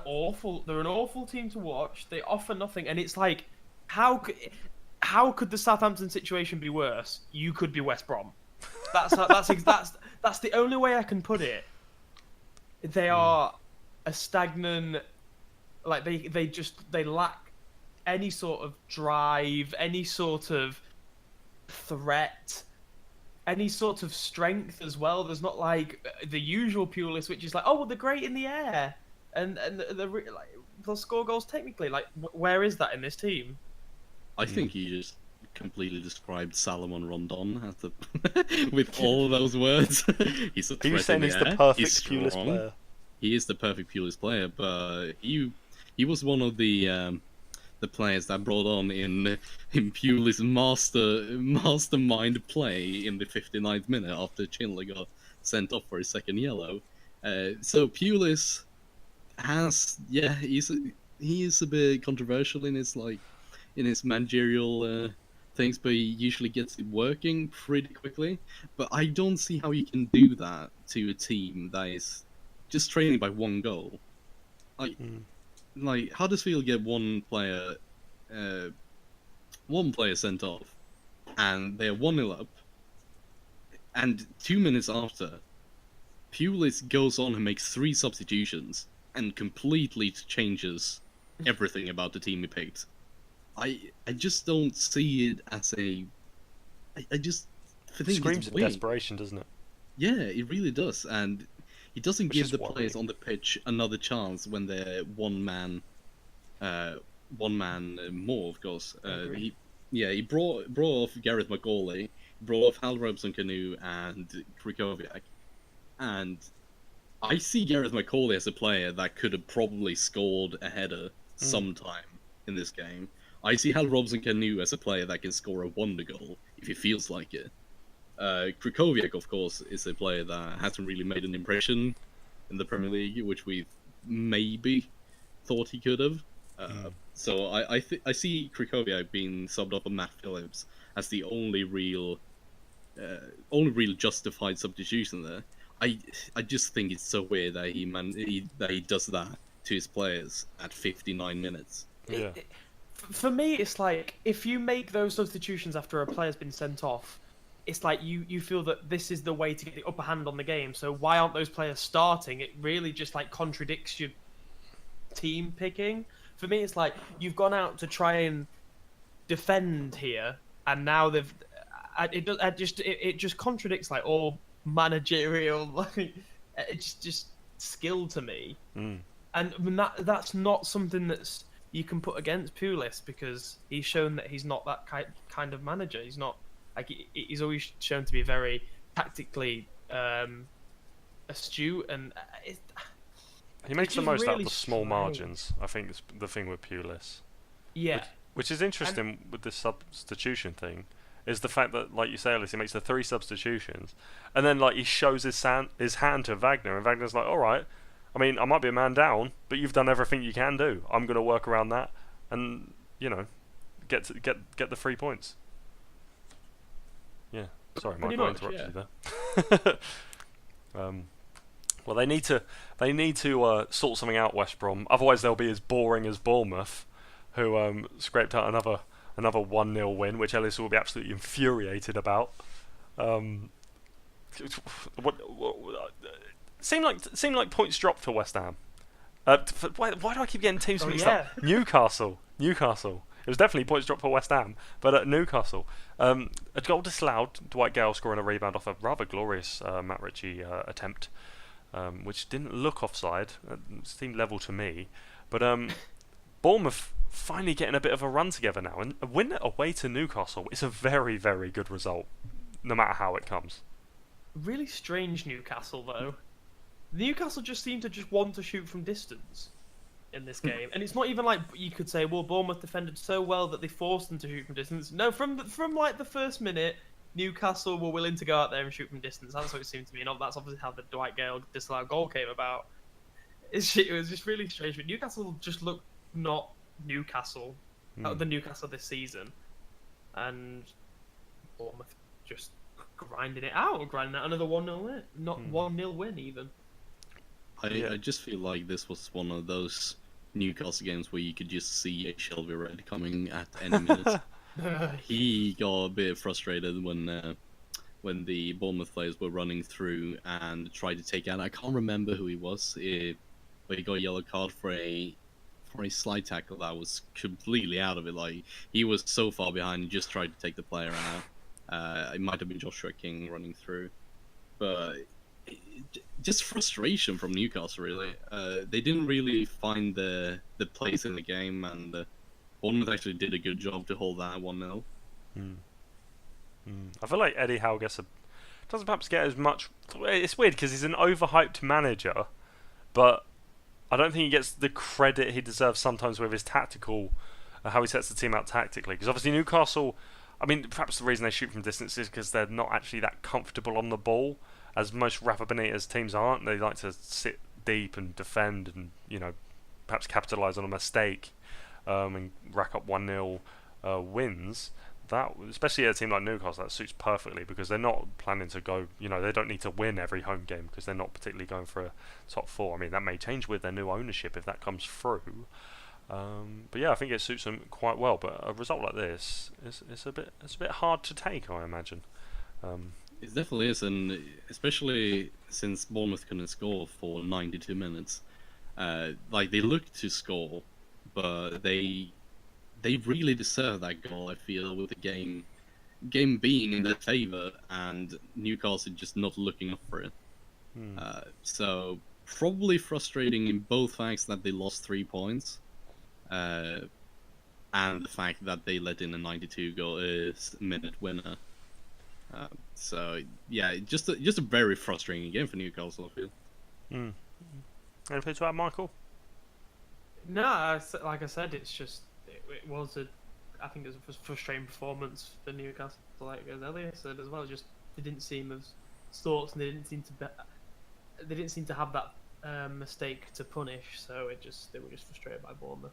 awful. They're an awful team to watch. They offer nothing, and it's like, how could the Southampton situation be worse? You could be West Brom. That's the only way I can put it. They are a stagnant, like they lack any sort of drive, any sort of threat, any sort of strength as well. There's not like the usual Pulis, which is like, oh, well, they're great in the air, and they'll score goals technically. Like, where is that in this team? I think he just completely described Salomon Rondon as the with all those words. He's a Are you threat saying in he's the the air. perfect He's Pulis strong. player? He is the perfect Pulis player, but he was one of the players that brought on in Pulis' mastermind play in the 59th minute after Schindler got sent off for his second yellow. So Pulis he is a bit controversial in his managerial things, but he usually gets it working pretty quickly. But I don't see how you can do that to a team that is just trailing by one goal. Like Huddersfield get uh, one player sent off, and they're 1-0 up, and 2 minutes after, Pulis goes on and makes 3 substitutions and completely changes everything about the team he picked. I just don't see it as I just think Screams it's of weird. desperation, doesn't it? Yeah, it really does, and he doesn't Which give is the worrying. players on the pitch another chance when they're one man more. Of course, he brought off Gareth McAuley, brought off Hal Robson-Kanu and Krikoviak, and I see Gareth McAuley as a player that could have probably scored a header sometime in this game. I see Hal Robson-Kanu as a player that can score a wonder goal if he feels like it. Krikoviak, of course, is a player that hasn't really made an impression in the Premier League, which we maybe thought he could have. So I see Krikoviak being subbed off of Matt Phillips as the only real justified substitution there. I just think it's so weird that he does that to his players at 59 minutes. Yeah. For me, it's like if you make those substitutions after a player's been sent off, it's like you feel that this is the way to get the upper hand on the game. So why aren't those players starting? It really just like contradicts your team picking. For me, it's like you've gone out to try and defend here, and now it just contradicts like all managerial like it's just skill to me. And I mean, that's not something that's you can put against Pulis, because he's shown that he's not that kind of manager. He's not like he's always shown to be very tactically astute, and He makes the most out really of the small strange. margins. I think is the thing with Pulis. Yeah. Which is interesting with this substitution thing, is the fact that, like you say, Alice, he makes the 3 substitutions, and then like he shows his hand to Wagner, and Wagner's like, all right, I mean, I might be a man down, but you've done everything you can do. I'm going to work around that, and get the 3 points. Yeah, sorry, Mike, I interrupted you there. Well, they need to sort something out, West Brom. Otherwise, they'll be as boring as Bournemouth, who scraped out another 1-0 win, which Ellis will be absolutely infuriated about. Seemed like points dropped for West Ham. Why do I keep getting teams mixed up? Newcastle. It was definitely points dropped for West Ham, but at Newcastle, a goal disallowed. Dwight Gale scoring a rebound off a rather glorious Matt Ritchie attempt, which didn't look offside. It seemed level to me, but Bournemouth finally getting a bit of a run together now, and a win away to Newcastle is a very, very good result, no matter how it comes. Really strange Newcastle though. Newcastle just seem to just want to shoot from distance in this game, and it's not even like you could say, well, Bournemouth defended so well that they forced them to shoot from distance. No, from like the first minute, Newcastle were willing to go out there and shoot from distance. That's what it seemed to me, and that's obviously how the Dwight Gale disallowed goal came about. It was just really strange, but Newcastle just looked not Newcastle, the Newcastle this season, and Bournemouth just grinding out another 1-0 win, not 1-0 win even. I just feel like this was one of those Newcastle games where you could just see a Shelby Red coming at any minute. He got a bit frustrated when the Bournemouth players were running through and tried to take out. I can't remember who he was, but he got a yellow card for a slide tackle that was completely out of it. Like he was so far behind, he just tried to take the player out. It might have been Joshua King running through, but just frustration from Newcastle. Really, they didn't really find the place in the game, and Bournemouth actually did a good job to hold that 1-0. Mm. I feel like Eddie Howe doesn't perhaps get as much. It's weird because he's an overhyped manager, but I don't think he gets the credit he deserves sometimes with his tactical, how he sets the team out tactically. Because obviously Newcastle, I mean, perhaps the reason they shoot from distance is because they're not actually that comfortable on the ball, as most Rafa Benitez teams aren't. They like to sit deep and defend and, perhaps capitalise on a mistake and rack up 1-0 wins. That, especially at a team like Newcastle, that suits perfectly because they're not planning to go, they don't need to win every home game because they're not particularly going for a top 4. I mean, that may change with their new ownership if that comes through. But yeah, I think it suits them quite well. But a result like this, it's a bit hard to take, I imagine. It definitely is, and especially since Bournemouth couldn't score for 92 minutes. They looked to score, but they really deserve that goal, I feel, with the game being in their favour and Newcastle just not looking up for it. So probably frustrating in both facts that they lost 3 points, and the fact that they let in a 92-minute winner. So yeah, just a very frustrating game for Newcastle, I feel. Anything to add, Michael? No, like I said, it's just it was I think it was a frustrating performance for Newcastle, like as Elliot said as well. Just they didn't seem as thoughts, and they didn't seem to have that mistake to punish. So they were just frustrated by Bournemouth.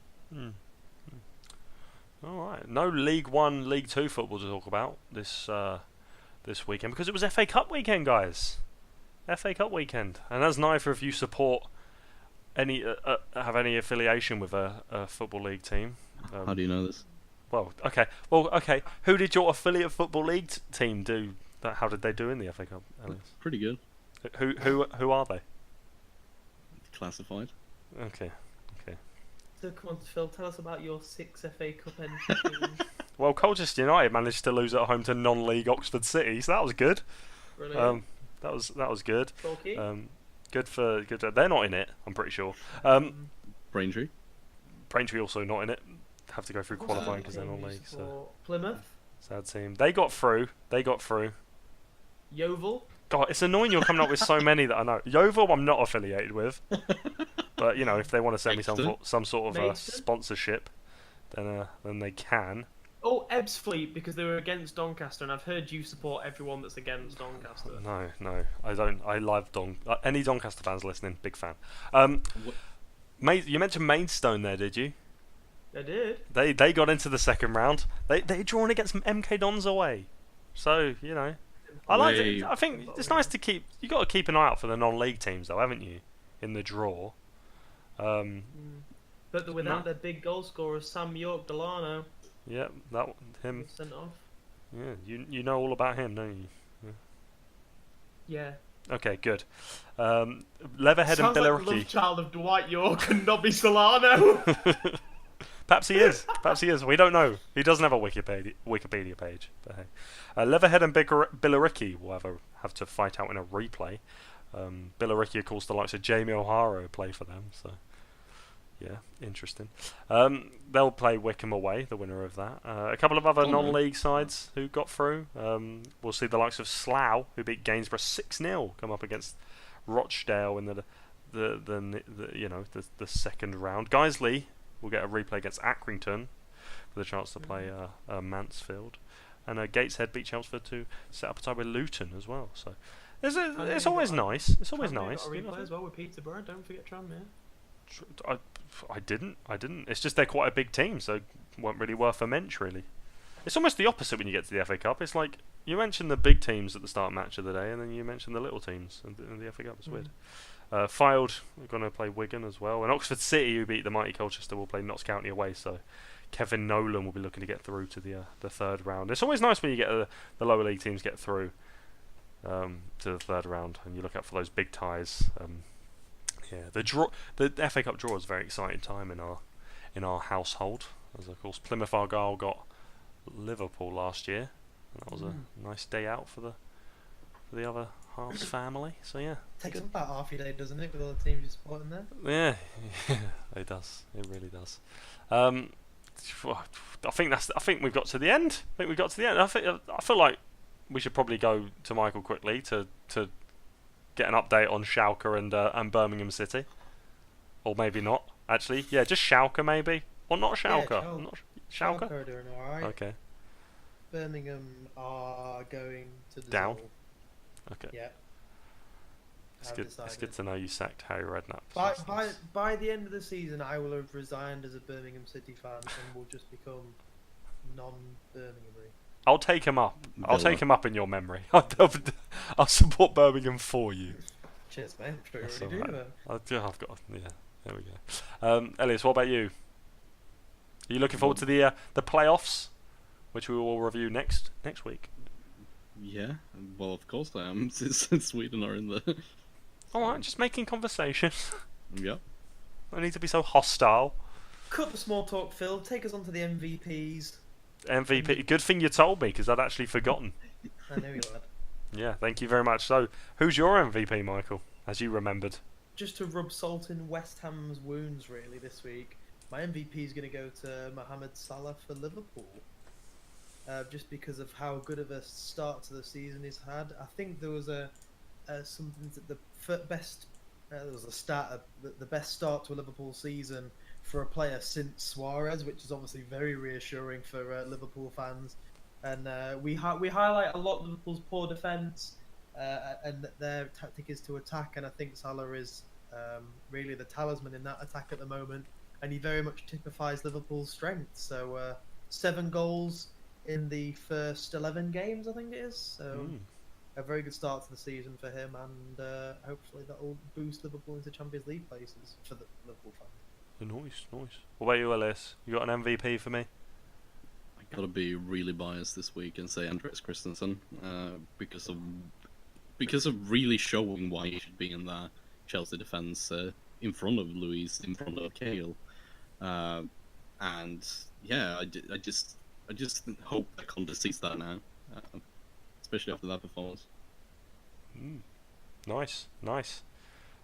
All right, no League One, League Two football to talk about this weekend because it was FA Cup weekend, guys. FA Cup weekend, and as neither of you support have any affiliation with a football league team. How do you know this? Well, okay. Who did your affiliate football league team do? How did they do in the FA Cup, Alex? Pretty good. Who are they? Classified. Okay. So come on, Phil, tell us about your 6 FA Cup entries. Well, Colchester United managed to lose at home to non-league Oxford City, so that was good. Brilliant. That was good. Talkie. Good. They're not in it, I'm pretty sure. Braintree also not in it. Have to go through qualifying because they're non-league. So Plymouth. sad team. They got through. Yeovil. God, it's annoying you're coming up with so many that I know. Yeovil, I'm not affiliated with, but if they want to send me some sort of sponsorship, then they can. Oh, Ebbsfleet, because they were against Doncaster, and I've heard you support everyone that's against Doncaster. No, I don't. I love any Doncaster fans listening, big fan. You mentioned Maidstone there, did you? I did. They got into the second round. They drawn against MK Dons away, so I like it. I think it's nice to keep. You got to keep an eye out for the non-league teams, though, haven't you? In the draw. But without their big goal scorer, Sam York Delano. Yeah, him. Sent off. Yeah, you know all about him, don't you? Yeah. Okay, good. Leatherhead and Billericay. Sounds like the love child of Dwight York and Nobby Solano. Perhaps he is. We don't know. He doesn't have a Wikipedia page. But hey. Leatherhead and Billericay will have to fight out in a replay. Billericay, of course, the likes of Jamie O'Hara play for them. So, yeah, interesting. They'll play Wickham away, the winner of that. A couple of other non-league sides who got through. We'll see the likes of Slough, who beat Gainsborough 6-0, come up against Rochdale in the second round. Guiseley will get a replay against Accrington for the chance to play Mansfield, and Gateshead beat Chelmsford to set up a tie with Luton as well. So it's always nice. It's always nice. Got a replay as well with Peterborough. Don't forget Tranmere. I didn't. It's just they're quite a big team, so weren't really worth a mention, really. It's almost the opposite when you get to the FA Cup. It's like you mention the big teams at the start match of the day, and then you mention the little teams in the FA Cup. It's weird. Fylde are going to play Wigan as well, and Oxford City, who beat the mighty Colchester, will play Notts County away. So Kevin Nolan will be looking to get through to the third round. It's always nice when you get the lower league teams get through to the third round, and you look out for those big ties. The FA Cup draw is a very exciting time in our household, as of course Plymouth Argyle got Liverpool last year, and that was a nice day out for the other half's family. So yeah, takes up about half your day, doesn't it, with all the teams you're supporting there? Yeah, it does. It really does. I think we've got to the end. I feel like we should probably go to Michael quickly to get an update on Schalke and Birmingham City, or maybe not. Actually, yeah, just Schalke maybe, or not Schalke. Yeah, Not Schalke. are doing alright. Okay. Birmingham are going to the Down? Okay. Yeah. It's good to know you sacked Harry Redknapp. By the end of the season, I will have resigned as a Birmingham City fan and will just become non-Birmingham-y. I'll take him up. I'll Villa. take him up in your memory. I'll support Birmingham for you. Cheers, mate. I'm sure you That's already do alright. that. I've got. Yeah. There we go. Elias, what about you? Are you looking forward to the playoffs, which we will review next week? Yeah, well, of course I am, since Sweden are in the... Alright, just making conversation. Yeah. I need to be so hostile. Cut the small talk, Phil. Take us on to the MVPs. MVP. Good thing you told me, because I'd actually forgotten. I know you had. Yeah, thank you very much. So, who's your MVP, Michael, as you remembered? Just to rub salt in West Ham's wounds, really, this week, my MVP is going to go to Mohamed Salah for Liverpool. Just because of how good of a start to the season he's had. I think there was something that the best there was the best start to a Liverpool season for a player since Suarez, which is obviously very reassuring for Liverpool fans. And we highlight a lot Liverpool's poor defence, and their tactic is to attack. And I think Salah is really the talisman in that attack at the moment, and he very much typifies Liverpool's strength. So 7 goals in the first 11 games, I think it is. So a very good start to the season for him, and hopefully that will boost Liverpool into Champions League places for the Liverpool fans. Nice. What about you, Elias? You got an MVP for me? I gotta be really biased this week and say Andreas Christensen, because of really showing why he should be in that Chelsea defence in front of Luis, in front of Cahill. And yeah, I just hope that Conte sees that now, especially after that performance. Nice.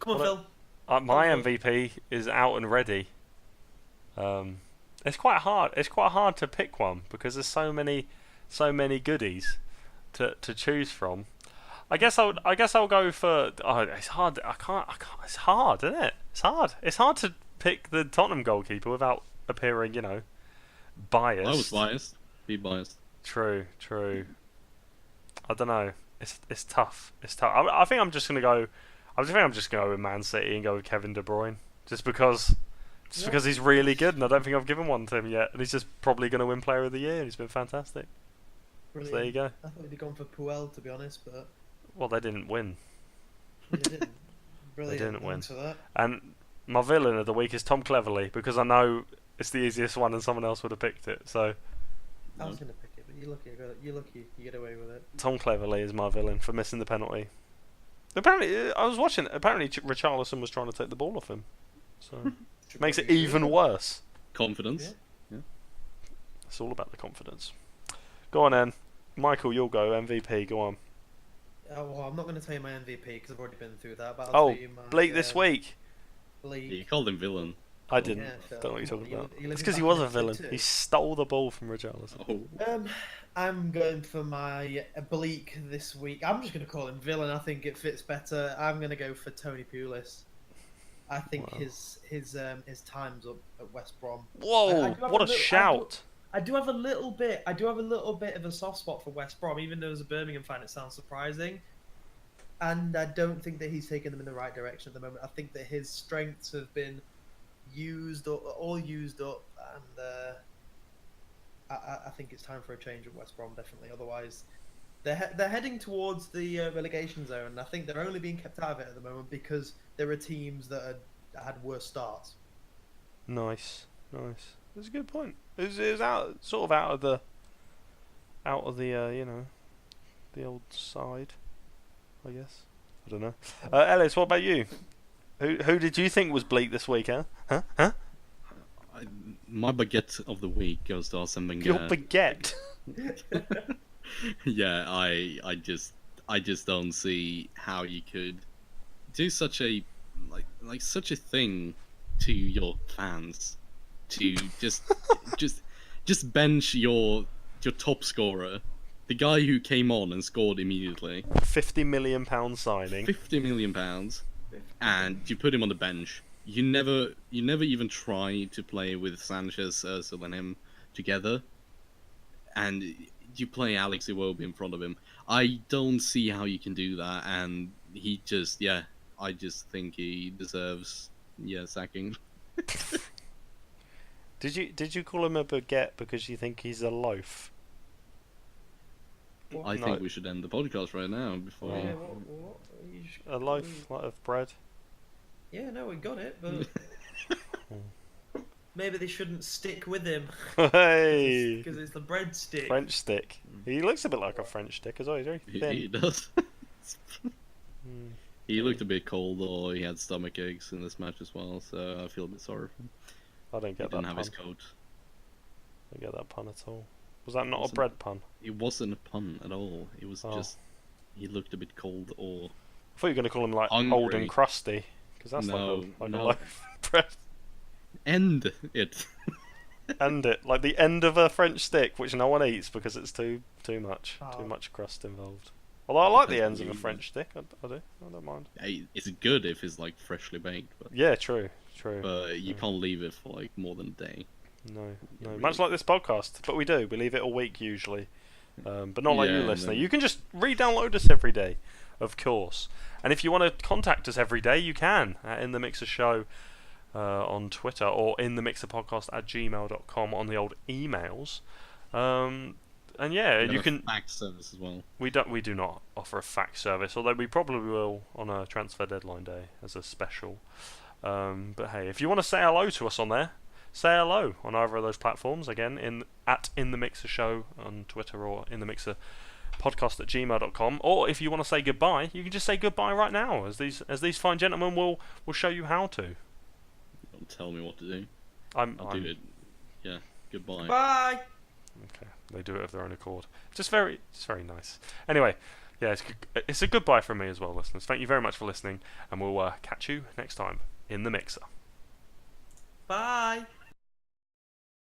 Come on, Well, Phil. My MVP is out and ready. It's quite hard. It's quite hard to pick one because there's so many goodies to choose from. I guess I'll go for. Oh, it's hard. I can't. It's hard, isn't it? It's hard. It's hard to pick the Tottenham goalkeeper without appearing, biased. I was biased. Be biased. True. I don't know. It's tough. I think I'm just gonna go. I think I'm just gonna go with Man City and go with Kevin De Bruyne, just because he's really good, and I don't think I've given one to him yet, and he's just probably gonna win Player of the Year, and he's been fantastic. Brilliant. So there you go. I thought he'd gone for Puel, to be honest, but Well, they didn't win. he didn't. Brilliant. They didn't win. Thanks for that. And my villain of the week is Tom Cleverley, because I know it's the easiest one, and someone else would have picked it. So I was going to pick it, but you're lucky you get away with it. Tom Cleverley is my villain for missing the penalty. Apparently, I was watching. Apparently, Richarlison was trying to take the ball off him, so it makes it even worse. Confidence. Yeah. It's all about the confidence. Go on, then, Michael. You'll go MVP. Go on. Well, I'm not going to tell you my MVP because I've already been through that. But I'll Oh, tell you my, Bleak this week. Bleak. You called him villain. I didn't. Yeah, Phil, Don't know what you're come talking on, about. you live It's in because he back was in a villain. too. He stole the ball from Richarlison. Oh. I'm going for my Bleak this week. I'm just going to call him villain. I think it fits better. I'm going to go for Tony Pulis. I think Wow. his time's up at West Brom. Whoa! I do have What a little- shout! I do have a little bit of a soft spot for West Brom, even though as a Birmingham fan it sounds surprising. And I don't think that he's taken them in the right direction at the moment. I think that his strengths have been all used up, and I think it's time for a change at West Brom, definitely. Otherwise, they're heading towards the relegation zone. And I think they're only being kept out of it at the moment because there are teams that had worse starts. Nice. That's a good point. It was out of the the old side, I guess. I don't know. Ellis, what about you? Who did you think was bleak this week? Huh? My baguette of the week goes to Arsene Wenger. Your baguette. Yeah, I just don't see how you could do such a such a thing to your fans, to just just bench your top scorer, the guy who came on and scored immediately. £50 million signing. £50 million, and you put him on the bench. You never even try to play with Sanchez, Özil, and him together, and you play Alex Iwobi in front of him. I don't see how you can do that, and he just, I just think he deserves, sacking. Did you call him a baguette because you think he's a loaf? I think we should end the podcast right now before. Yeah, what? A loaf like of bread. Yeah, no, we got it, but maybe they shouldn't stick with him. Hey, Because it's the breadstick. French stick. He looks a bit like a French stick as well. He's very thin. He does. He looked a bit cold, or he had stomach aches in this match as well. So I feel a bit sorry for him. I don't He get that didn't pun. have his coat. I don't get that pun at all. Was that not a bread pun? It wasn't a pun at all. It was Oh. just he looked a bit cold, or I thought you were going to call him like Hungry. old and crusty, because that's No, like a no. loaf of bread. end it. End it like the end of a French stick, which no one eats because it's too much, Oh. too much crust involved. Although I like the Depends ends of what a you French stick, I do. I don't mind. It's good if it's like freshly baked, Yeah, true. but you Yeah. can't leave it for like more than a day. No. Really. Much like this podcast, but we do. We leave it a week usually, but not like you, Yeah, listener. no. You can just re-download us every day, of course. And if you want to contact us every day, you can at In The Mixer Show on Twitter, or in the Mixer Podcast at gmail.com on the old emails. And yeah, We you have a can. fax service as well. We do not offer a fax service, although we probably will on a transfer deadline day as a special. But hey, if you want to say hello to us on there, say hello on either of those platforms. Again, in the Mixer Show on Twitter, or in the Mixer Podcast at gmail.com. Or if you want to say goodbye, you can just say goodbye right now, as these fine gentlemen will show you how to. Don't tell me what to do. I'll I'll do it. Yeah. Goodbye. Bye! Okay, they do it of their own accord. It's very nice. Anyway, yeah, it's a goodbye from me as well, listeners. Thank you very much for listening, and we'll catch you next time in the Mixer. Bye!